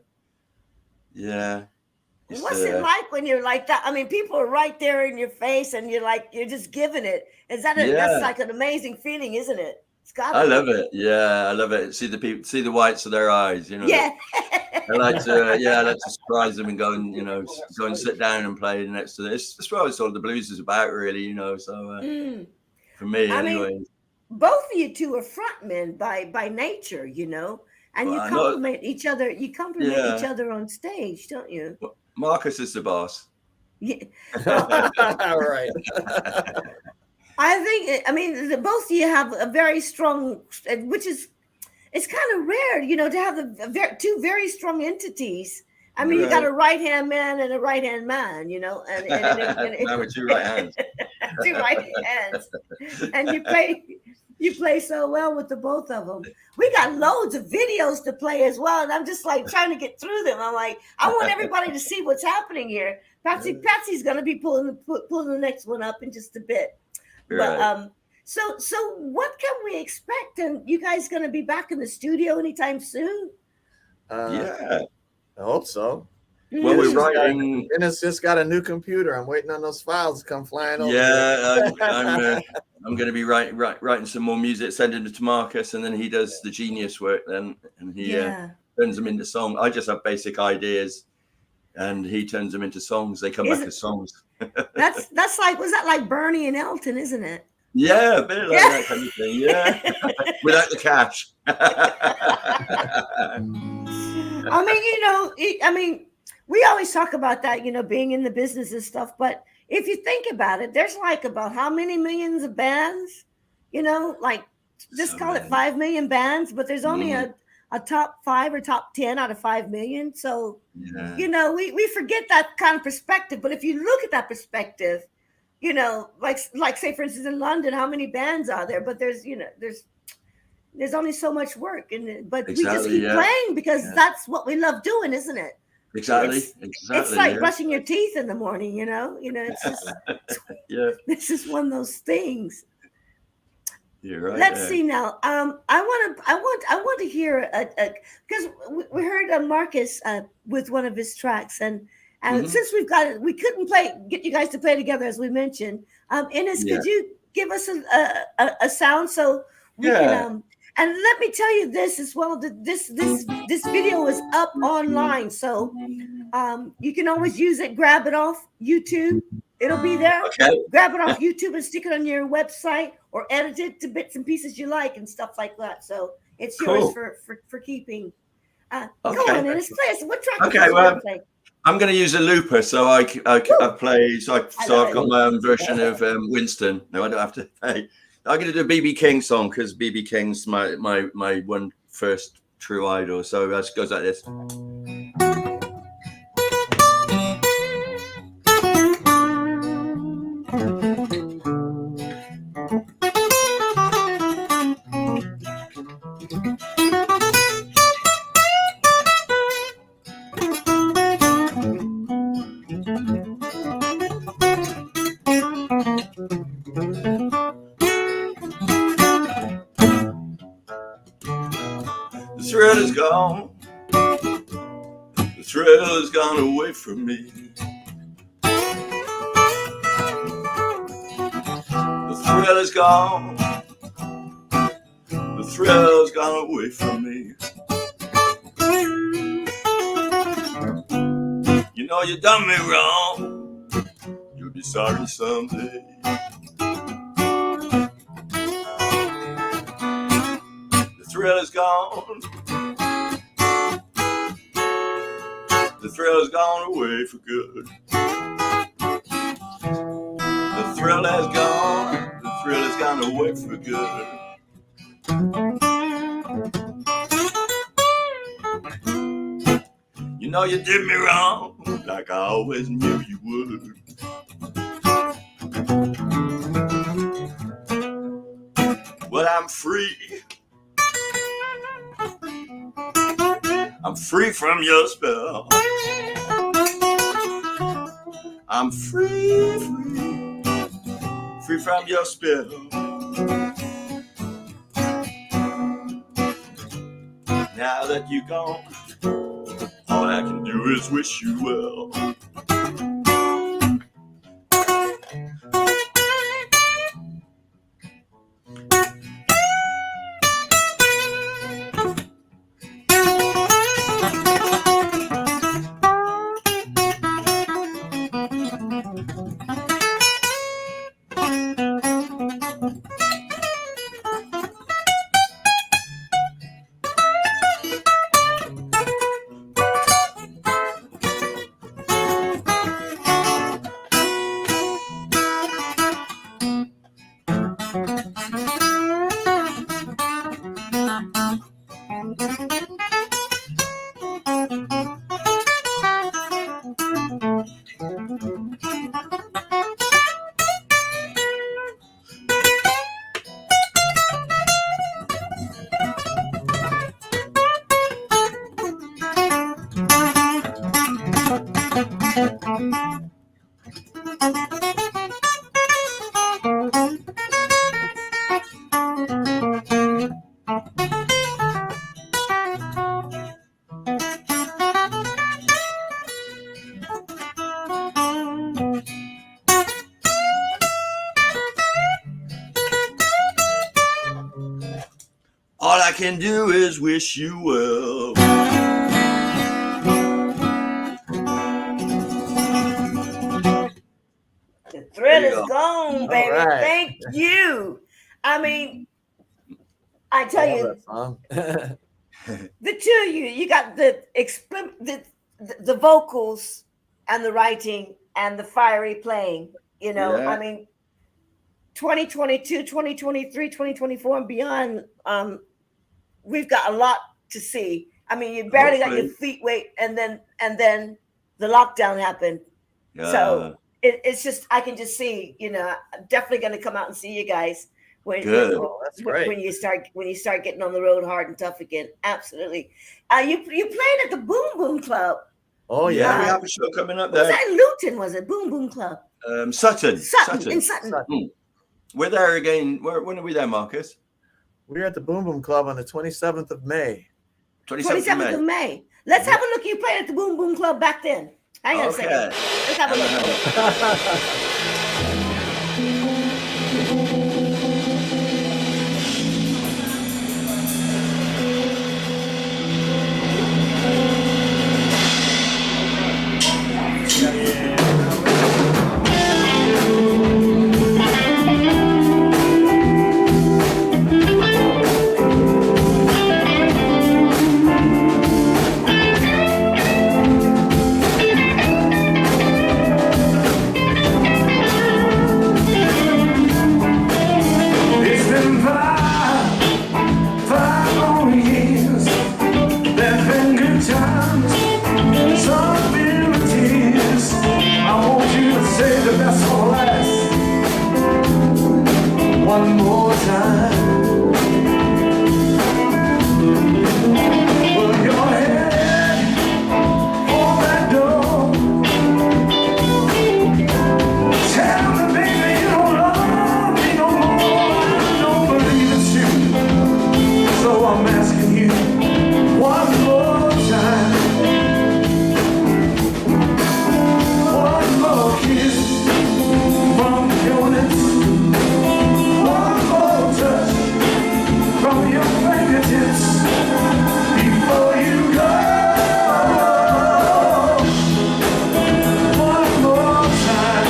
What's it like when you're like that? I mean, people are right there in your face, and you're just giving it. That's like an amazing feeling, isn't it? I love it. Yeah, I love it. See the whites of their eyes. You know. Yeah. I like to surprise them and go and sit down and play next to this. That's what all the blues is about, really. You know. So for me, anyway. Both of you two are frontmen by nature, you know, and you compliment each other. You compliment each other on stage, don't you? Marcus is the boss. Yeah. All right. I mean, both of you have a very strong, it's kind of rare, you know, to have two very strong entities. I mean, you got a right-hand man and a right-hand man, you know, and now with two right hands. Two right hands, and you play so well with the both of them. We got loads of videos to play as well, and I'm just like trying to get through them. I'm like, I want everybody to see what's happening here. Patsy's going to be pulling the next one up in just a bit. Right. But so what can we expect? And you guys going to be back in the studio anytime soon? I hope so. Well, we're writing. Innes just got a new computer. I'm waiting on those files to come flying over. Yeah, I'm going to be writing some more music, sending it to Marcus, and then he does the genius work. Then and he turns them into songs. I just have basic ideas, and he turns them into songs. They come back as songs. That's like, was that like Bernie and Elton, isn't it? Yeah, a bit like that kind of thing. Yeah, without the cash. I mean, we always talk about that, you know, being in the business and stuff. But if you think about it, there's like about how many millions of bands, you know, like just call it 5 million bands, but there's only a top 5 or top 10 out of 5 million. So, you know, we forget that kind of perspective. But if you look at that perspective, you know, like say, for instance, in London, how many bands are there? But there's only so much work. But we just keep playing because that's what we love doing, isn't it? Exactly. It's like brushing your teeth in the morning, you know. It's just this is one of those things. You're right. Let's see now. I want to hear because we heard Marcus with one of his tracks, and since we couldn't get you guys to play together as we mentioned. Innes, could you give us a sound so we can? And let me tell you this as well. This video is up online, so you can always use it. Grab it off YouTube. It'll be there. Okay. Grab it off YouTube and stick it on your website, or edit it to bits and pieces you like and stuff like that. So it's yours for keeping. Go on, Innes, play us. What track? Okay, well, I'm going to use a looper, so I play. So I've got my own version of Winston. No, I don't have to play. I'm going to do a BB King song because BB King's my one first true idol. So it goes like this. The thrill is gone. The thrill has gone away from me. The thrill is gone. The thrill has gone away from me. You know you done me wrong. You'll be sorry someday. The thrill is gone. The thrill has gone away for good. The thrill has gone. The thrill has gone away for good. You know you did me wrong, like I always knew you would. Well, I'm free. I'm free from your spell. I'm free from your spell. Now that you're gone, all I can do is wish you well. All I can do is wish you well. The thrill is gone, baby. right. Thank you. I mean, I tell you, that song. the two of you, you got the vocals and the writing and the fiery playing. You know, Yeah. I mean, 2022, 2023, 2024 and beyond, we've got a lot to see. I mean, you barely got your feet wet, and then the lockdown happened. Yeah. So it's just, I can just see, you know, I'm definitely going to come out and see you guys when Good. Oh, that's great. when you start getting on the road hard and tough again. Absolutely. You played at the Boom Boom Club. Oh yeah, yeah. we have a show coming up Was there. that in Luton? Was it Boom Boom Club? Sutton. In Sutton. We're there again. When are we there, Marcus? We're at the Boom Boom Club on the 27th of May. 27th of May. Let's have a look. You played at the Boom Boom Club back then. Hang on a second. Let's have a look. It's been 5 long years. There've been good times, some bitter tears. I want you to say the best for last one more time. Put your head on that door. Tell me, baby, you don't love me no more. I don't believe it's you. So I'm asking you one more time. One more kiss from your lips. One more touch from your fingertips before you go. One more time.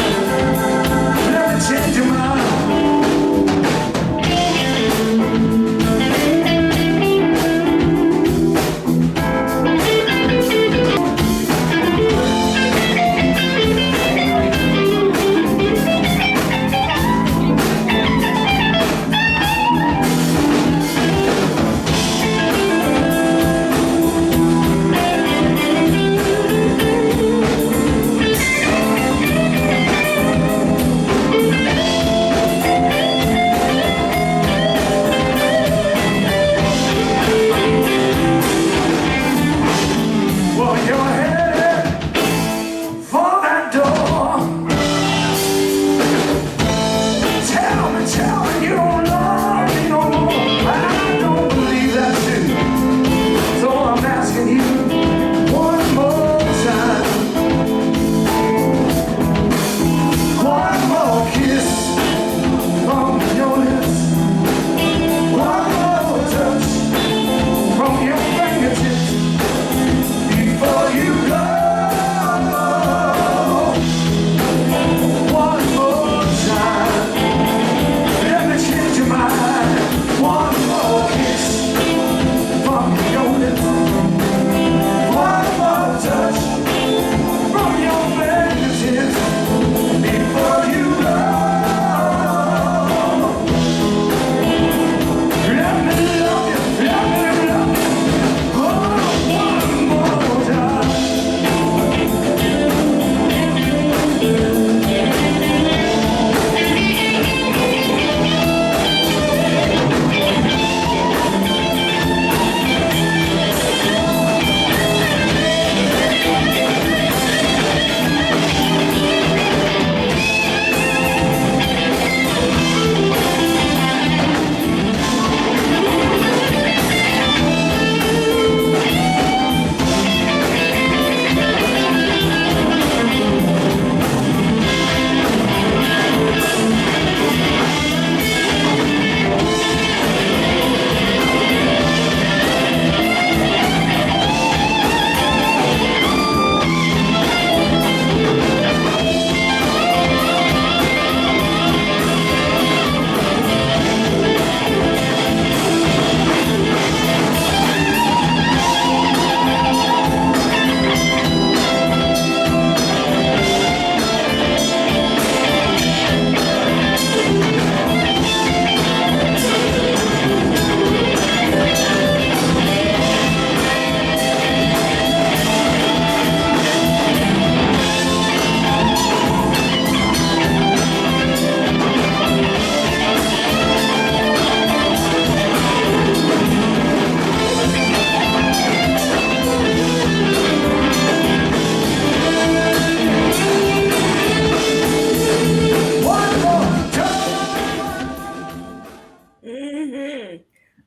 Let me change your mind.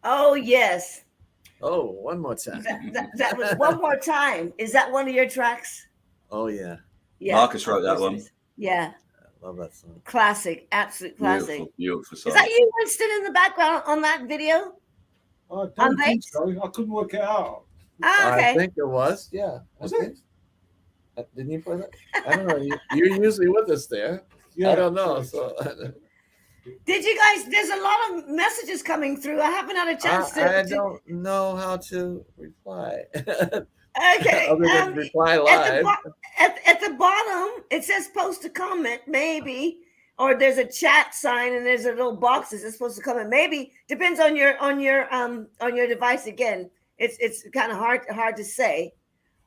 Oh, yes. Oh, one more time. That was One More Time. Is that one of your tracks? Oh yeah, Yeah. Marcus wrote of that course it one. is. Yeah. I love that song. Classic. Absolute classic. Beautiful, beautiful Is song. that you, Winston, in the background on that video? I On don't think bass? so. I couldn't work it out. Ah, I okay. think it was. Yeah. Was I it? think. Didn't you play that? I don't know. You're usually with us there. Yeah. I don't know. sorry. So Did you guys? There's a lot of messages coming through. I haven't had a chance I don't know how to reply. Okay. Other than reply At the, live. at the bottom, it says post a comment, maybe, or there's a chat sign and there's a little box that says supposed to comment. Maybe depends on your device. Again, it's kind of hard to say,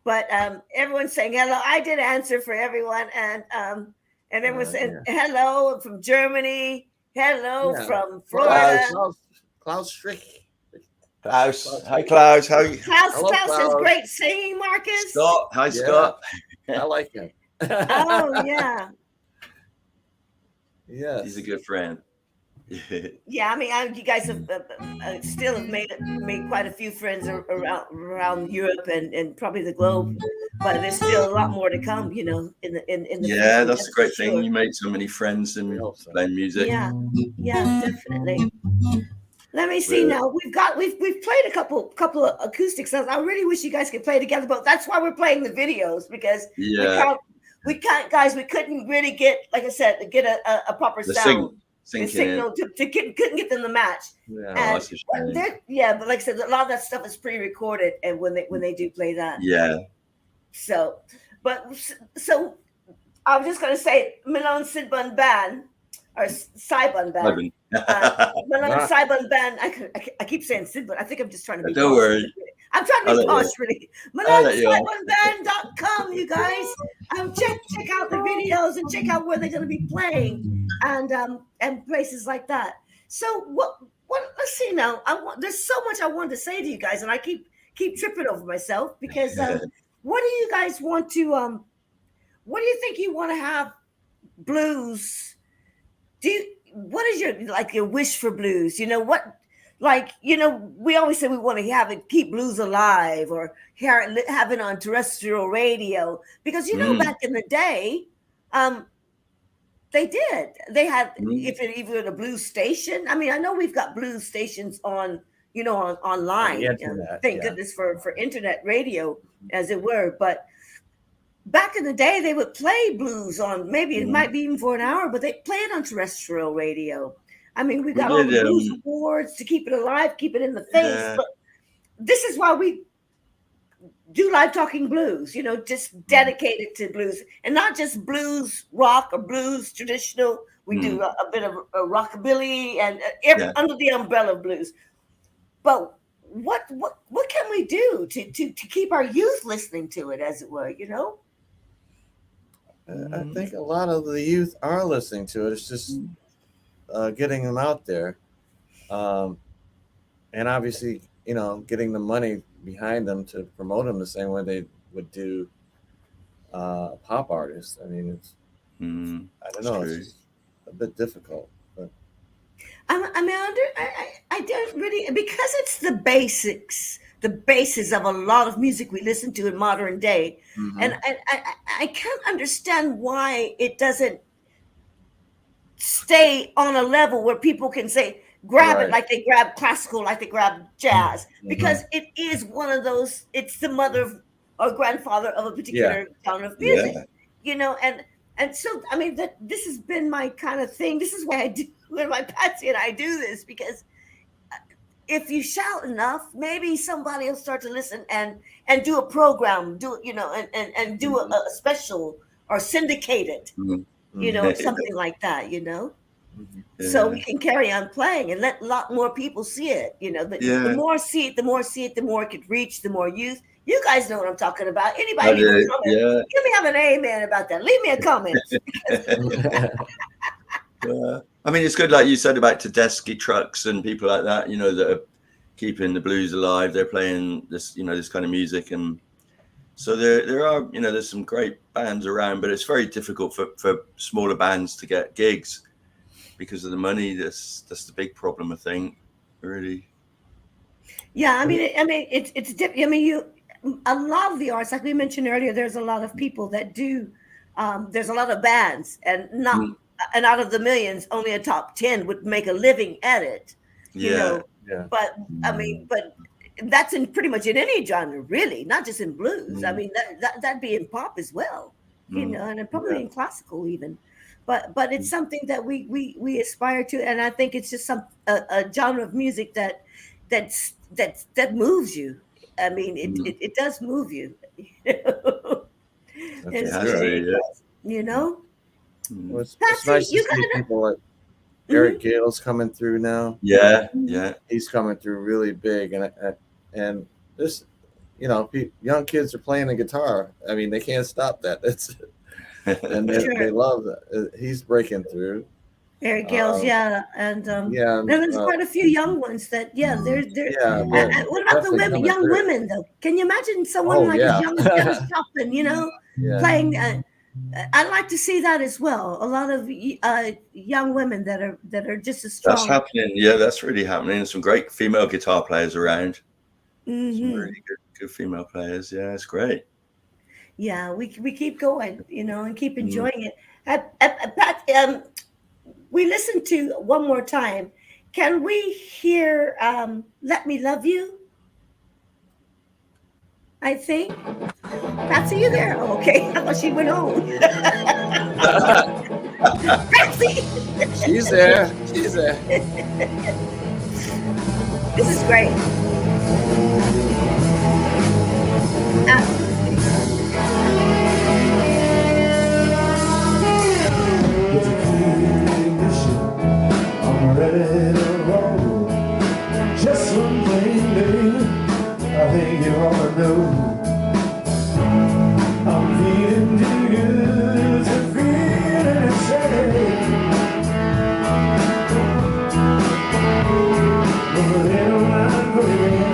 but everyone's saying hello. I did answer for everyone, and everyone's saying hello from Germany, hello from Florida. Klaus Strick. Klaus. Hi, Klaus. How are you? Klaus is great singing, Marcus. Scott. Hi, Scott. I like him. Oh, yeah. Yes. He's a good friend. Yeah, I mean, you guys have still have made quite a few friends around Europe and probably the globe, but there's still a lot more to come. You know, in the yeah, future, that's the great thing. sure. You make so many friends and playing music. Yeah, definitely. Let me see now. We've played a couple of acoustic songs. I really wish you guys could play together, but that's why we're playing the videos, because we can't, guys. We couldn't really get, like I said, to get a proper sound. The signal couldn't get them to match. Yeah, but like I said, a lot of that stuff is pre-recorded, and when they do play that, So I was just gonna say Malone Sibun Band or Sibun Band. Malone Sibun Band. I keep saying Sibun. I think I'm just trying to be. Don't worry. I'm trying to be posh, really. MaloneSibunBand.com, you guys. Check out the videos and check out where they're going to be playing and places like that. So what? Let's see now. There's so much I wanted to say to you guys, and I keep tripping over myself because what do you guys want to? What do you think you want to have? Blues. What is your wish for blues? You know what? We always say we want to keep blues alive or have it on terrestrial radio because back in the day, they did. They had even a blues station. I mean, I know we've got blues stations on online. Thank goodness for internet radio, as it were. But back in the day, they would play blues on it might be even for an hour, but they play it on terrestrial radio. I mean, we got all the blues awards to keep it alive, keep it in the face. Yeah. But this is why we do Live Talking Blues, just dedicated to blues. And not just blues rock or blues traditional. We do a bit of rockabilly and under the umbrella of blues. But what can we do to keep our youth listening to it, as it were, I think a lot of the youth are listening to it. It's just getting them out there, and obviously, getting the money behind them to promote them the same way they would do pop artists. I mean, it's I don't know, it's a bit difficult. But I don't really, because it's the basics, the basis of a lot of music we listen to in modern day, and I can't understand why it doesn't stay on a level where people can say grab it like they grab classical, like they grab jazz, because it is one of those. It's the mother or grandfather of a particular genre of music, and so I mean this has been my kind of thing. This is why I do when my Patsy and I do this, because if you shout enough, maybe somebody will start to listen and do a program, and do a special or syndicate it. Something like that, so we can carry on playing and let a lot more people see it. The more see it, the more it could reach, the more youth. You guys know what I'm talking about. Anybody leave a comment? Give me have an amen about that. Leave me a comment. I mean, it's good, like you said, about Tedeschi trucks and people like that, that are keeping the blues alive. They're playing this, this kind of music, and so there are, there's some great bands around, but it's very difficult for smaller bands to get gigs because of the money. That's the big problem, I think, really. Yeah, it's different. I mean, a lot of the arts, like we mentioned earlier, there's a lot of people that do. There's a lot of bands, and not Mm. and out of the millions, only a top 10 would make a living at it. You Yeah. know, Yeah. but I mean, but that's in pretty much in any genre, really, not just in blues. I Mm. mean, that'd be in pop as well, Mm. and then probably Yeah. in classical even. But it's something that we aspire to, and I think it's just a genre of music that moves you. I mean, Mm. it does move you. That's And It for has yeah, sure. to, it yeah. does, Well, Mm. it's Patsy, nice to you see got people like Mhm. Eric Gale's coming through now. Yeah, Mhm. yeah. He's coming through really big, and this, young kids are playing the guitar. I mean, they can't stop that. And they Sure. love that. He's breaking through. Eric Gales, Um, yeah, and yeah, there's quite a few young ones that, yeah, they're. yeah, they're What about the definitely women, coming young through. women though? Can you imagine someone Oh like a yeah, young Janis Joplin, yeah. playing? I'd like to see that as well. A lot of young women that are just as That's strong. happening. Yeah, that's really happening. Some great female guitar players around. Some Hmm. really good female players. Yeah, it's great. Yeah, we keep going, and keep Mm. enjoying it. Pat, we listen to one more time. Can we hear "Let Me Love You"? I think. Patsy, you there? Oh, okay. I thought she went home. Patsy, She's there. She's there. this is great. Absolutely. I'm ready to roll. Just one thing, baby, I think you ought to know. I'm feeling too good to feel insane. But it don't mind, baby,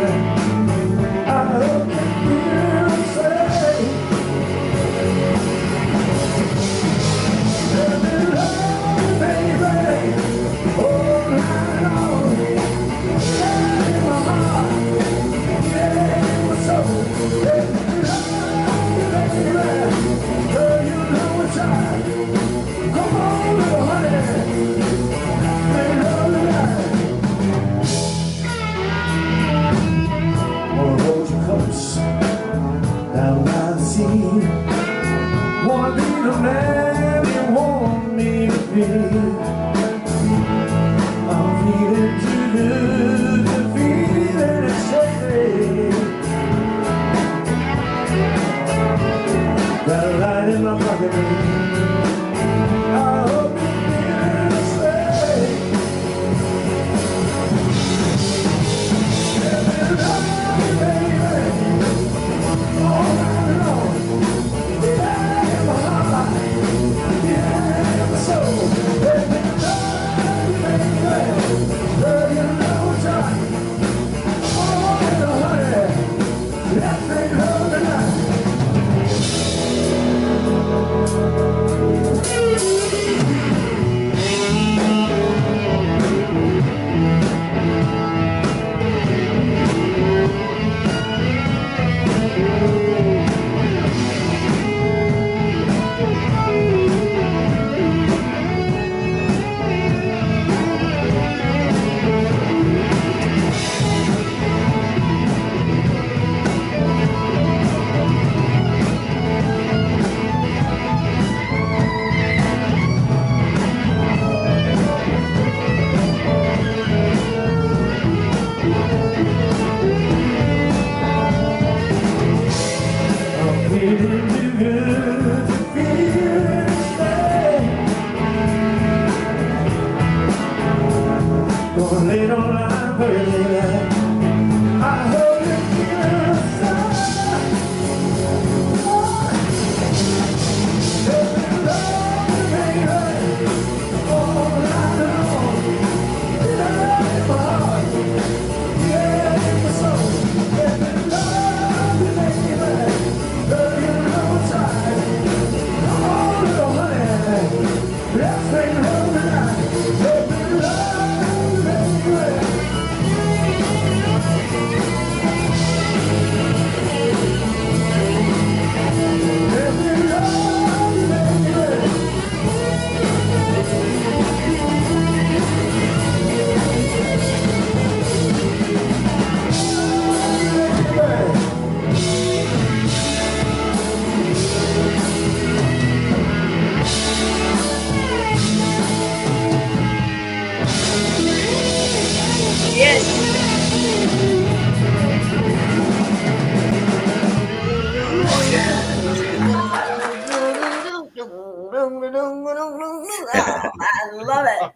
I love it.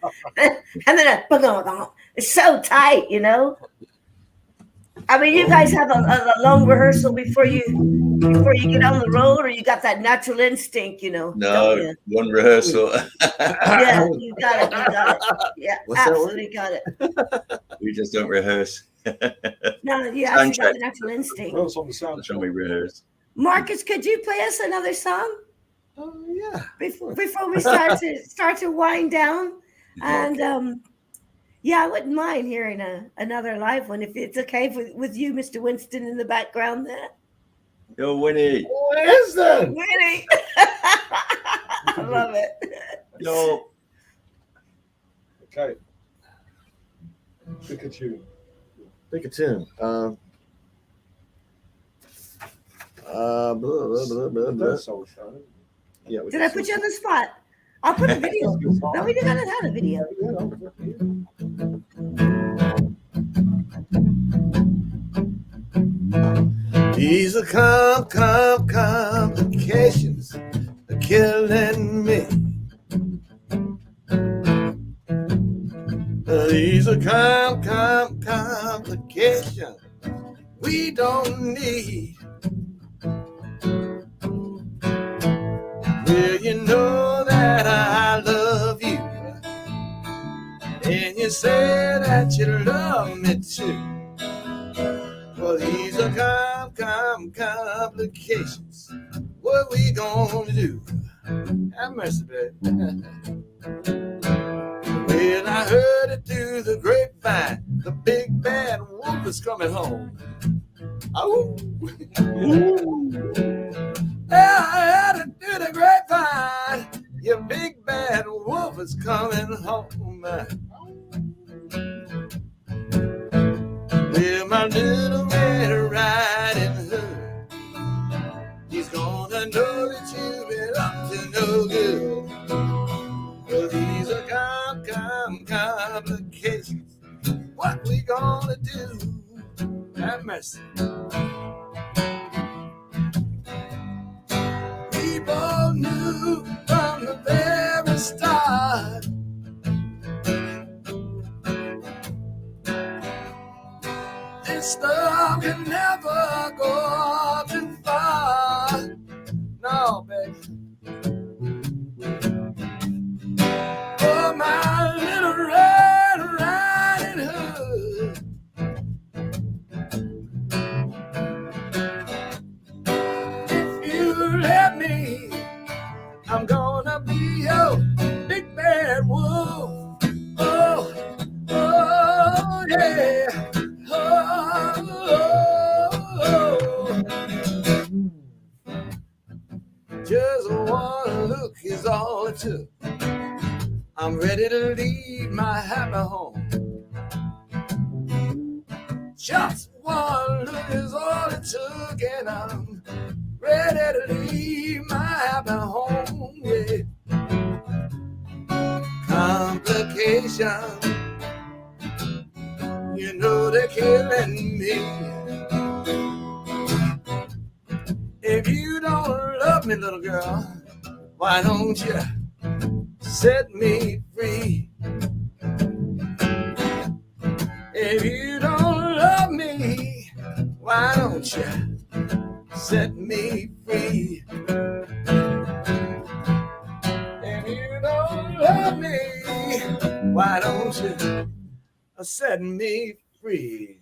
And then it's so tight, you know. I mean, you guys have a long rehearsal before you get on the road, or you got that natural instinct, you know, don't No, you? one rehearsal. Yeah, you got it. You got it. Yeah, What's that absolutely got it. We just don't rehearse. No, you Sound actually got check. the natural instinct. Well, it's on the sound. That's when we rehearse. Marcus, could you play us another song Yeah. before we start to wind down? And yeah, I wouldn't mind hearing another live one if it's okay with you, Mr. Winston, in the background there. Yo, Winnie. Winston. Winnie. I love it. Yo. Okay. Pick a tune. Pick a tune. Blah, blah, blah, blah, blah. That's Soul Shine. Yeah. Did I put you on the spot? I'll put a video. No, we didn't have a video. These are complications are killing me. These are complications we don't need. Well, you know that I love you, and you say that you love me too. Well, these are complications. What we gonna do? Have mercy, baby. Well, I heard it through the grapevine. The big bad wolf is coming home. Oh. Yeah, I heard it through the grapevine. Your big bad wolf is coming home. Well, my little Red Riding Hood, he's gonna know that you've been up to no good. Well, these are complications. What we gonna do? Have mercy. People knew from the very start this stuff can never go too far. No, baby. Oh, my little Red Riding Hood. If you let me, I'm gonna be your big bad wolf. Oh, oh, yeah. Just one look is all it took. I'm ready to leave my happy home. Just one look is all it took, and I'm ready to leave my happy home. Yeah. Complications, you know they're killing me. If you don't love me, little girl, why don't you set me free? If you don't love me, why don't you set me free? If you don't love me, why don't you set me free?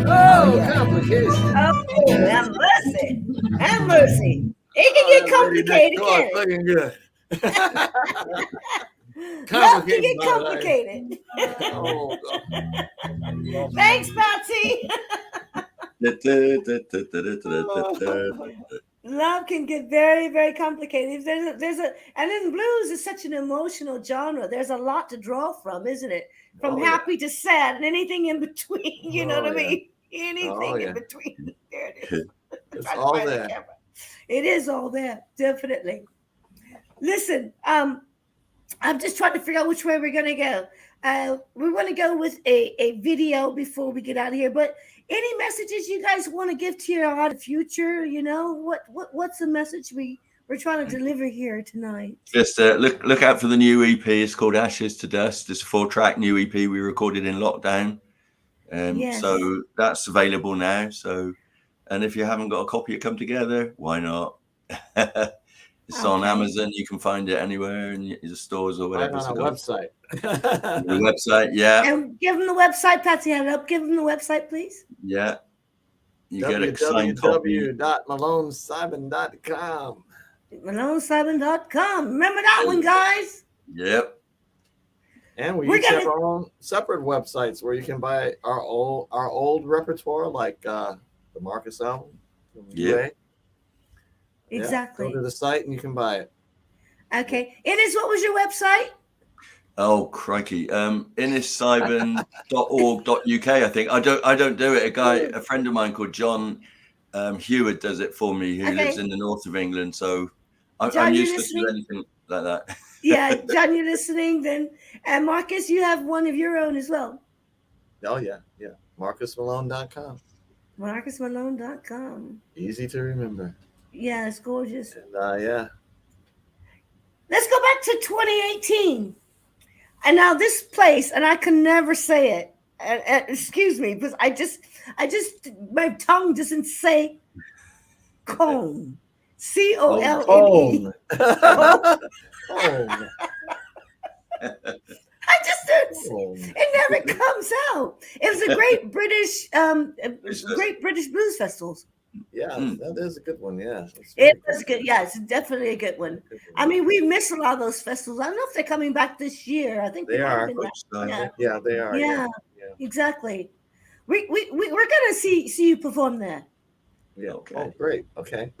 Oh, complications. Oh, have mercy. Have mercy. It can get complicated, can't it? Looking good. Love can get complicated. Oh, Thanks, Patsy. Love can get very, very complicated. And then blues is such an emotional genre. There's a lot to draw from, isn't it? From happy to sad and anything in between. You know what I mean? Anything in between. There it is. It's all there. It is all there, definitely. Listen, I'm just trying to figure out which way we're gonna go. We want to go with a video before we get out of here. But any messages you guys want to give to your future? You know, what's the message we We're trying to deliver here tonight. Just look out for the new EP. It's called Ashes to Dust. It's a 4-track new EP we recorded in lockdown. Yes. So that's available now. So, and if you haven't got a copy of Come Together, why not? It's on Amazon. You can find it anywhere in the stores or whatever. Right on our website. The website, yeah. And give them the website, Patsy. Have it up. Give them the website, please. Yeah. You get a signed copy. www.malonesimon.com. MaloneSimon.com. Remember that one, guys. Yep. And we each have our own separate websites where you can buy our old repertoire, like the Marcus album from UA. Exactly. Go to the site and you can buy it. Okay. Innes, what was your website? Oh crikey. innessibun.org.uk, I think. I don't do it. A friend of mine called John Hewitt does it for me, who lives in the north of England. So I'm useless to anything like that. Yeah, John, you're listening then. And Marcus, you have one of your own as well. Oh yeah. MarcusMalone.com. MarcusMalone.com. Easy to remember. Yeah, it's gorgeous. And yeah. Let's go back to 2018. And now this place, and I can never say it. Excuse me, because I just, my tongue doesn't say Cone. Colne. Home. I just it never comes out. It was a great British blues festival. Yeah, that is a good one. Yeah, it was good. Yeah, it's definitely a good one. I mean, we miss a lot of those festivals. I don't know if they're coming back this year. I think they are. Yeah, they are. Yeah, exactly. We're gonna see you perform there. Yeah. Okay. Oh, great. Okay.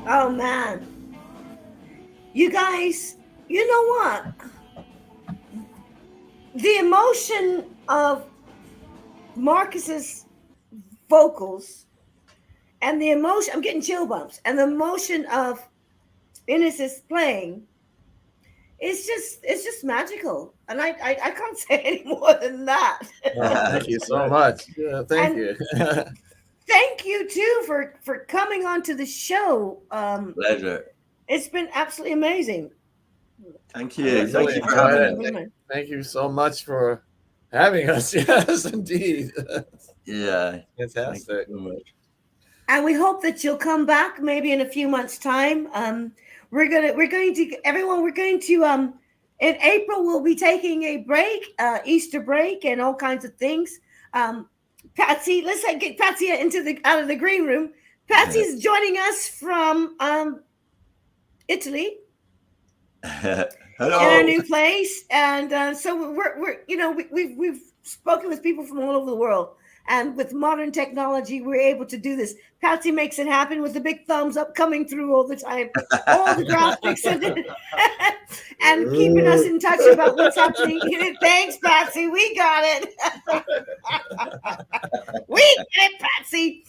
Oh man, you guys, you know what? The emotion of Marcus's vocals and the emotion, I'm getting chill bumps, and the emotion of Innes's playing, it's just magical. And I can't say any more than that. Thank you so much. Yeah, thank you. Thank you too for coming onto the show. Pleasure. It's been absolutely amazing. Thank you. Thank you for having us. Thank you so much for having us. Yes, indeed. Yeah. Fantastic. And we hope that you'll come back maybe in a few months' time. We're going to in April we'll be taking a break, Easter break, and all kinds of things. Patsy, let's get Patsy out of the green room. Patsy's joining us from Italy. Hello. In our new place, and so we've spoken with people from all over the world, and with modern technology, we're able to do this. Patsy makes it happen with the big thumbs up coming through all the time, all the graphics, and keeping us in touch about what's happening. Thanks, Patsy. We got it. We get it, Patsy.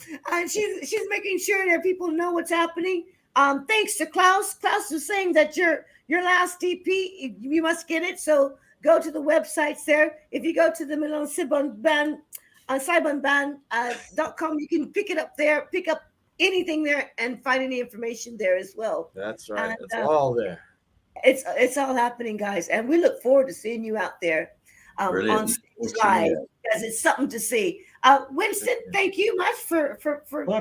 She's making sure that people know what's happening. Thanks to Klaus. Klaus was saying that your last EP, you must get it. So go to the websites there. If you go to the Malone Sibun band, SibunBand.com, you can pick it up there, pick up anything there, and find any information there as well. That's right. And, it's all there. It's all happening, guys, and we look forward to seeing you out there on stage live, because it's something to see. Winston, thank you much for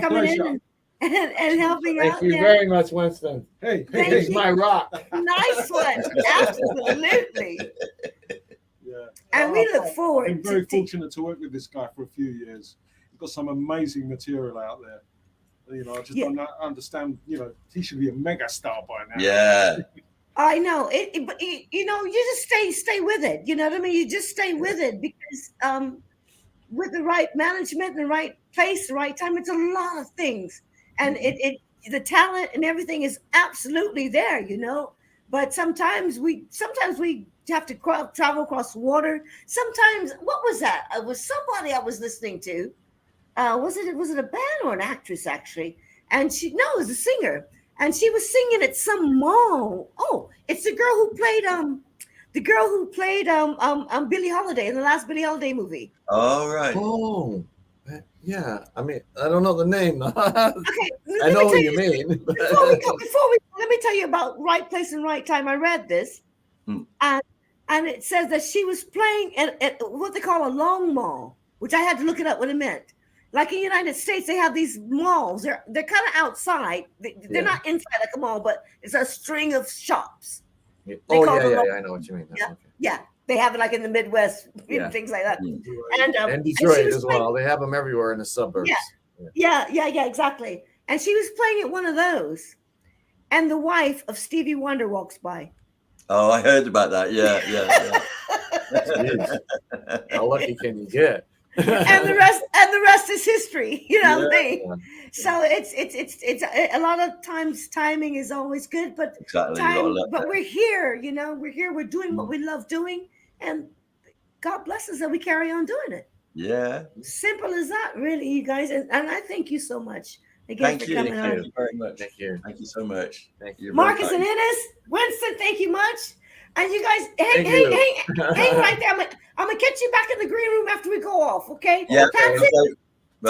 coming in and helping out. Thank you very much, Winston. Hey, he's my rock. Nice one. Absolutely. Yeah. And we look forward. I've been very fortunate to work with this guy for a few years. He's got some amazing material out there. I just don't understand. He should be a mega star by now. Yeah. I know it, but you just stay with it. You know what I mean? You just stay with it, because with the right management, the right place, the right time, it's a lot of things. And the talent and everything is absolutely there, but sometimes we have to travel across water. Sometimes, what was that? It was somebody I was listening to. Was it a band or an actress actually? And it was a singer, and she was singing at some mall. Oh, it's the girl who played Billie Holiday in the last Billie Holiday movie. All right. Oh. Yeah, I mean, I don't know the name. Okay, I know what you mean. Before we let me tell you about Right Place and Right Time. I read this, and it says that she was playing at what they call a long mall, which I had to look it up what it meant. Like in the United States, they have these malls. They're kind of outside. They're not inside like a mall, but it's a string of shops. Yeah. Oh yeah, I know what you mean. Yeah, okay. Yeah. They have it like in the Midwest, things like that. And Detroit as well. They have them everywhere in the suburbs. Yeah, exactly. And she was playing at one of those, and the wife of Stevie Wonder walks by. Oh, I heard about that. Yeah. How lucky can you get? and the rest is history. So it's a lot of times timing is always good, but but we're here. We're here. We're doing what we love doing, and God bless us that we carry on doing it. Yeah. Simple as that, really, you guys. And I thank you so much again for coming on. Thank you very much. Thank you. Thank you so much. Thank you. Marcus and Innes, Winston, thank you much. And you guys, hang right there. I'm gonna catch you back in the green room after we go off, okay? Yeah. I'll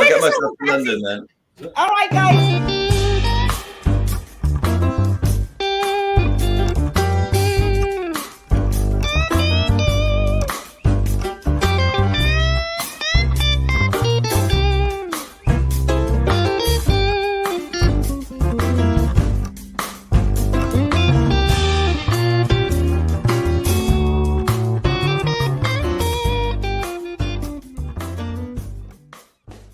get myself to London then. All right, guys.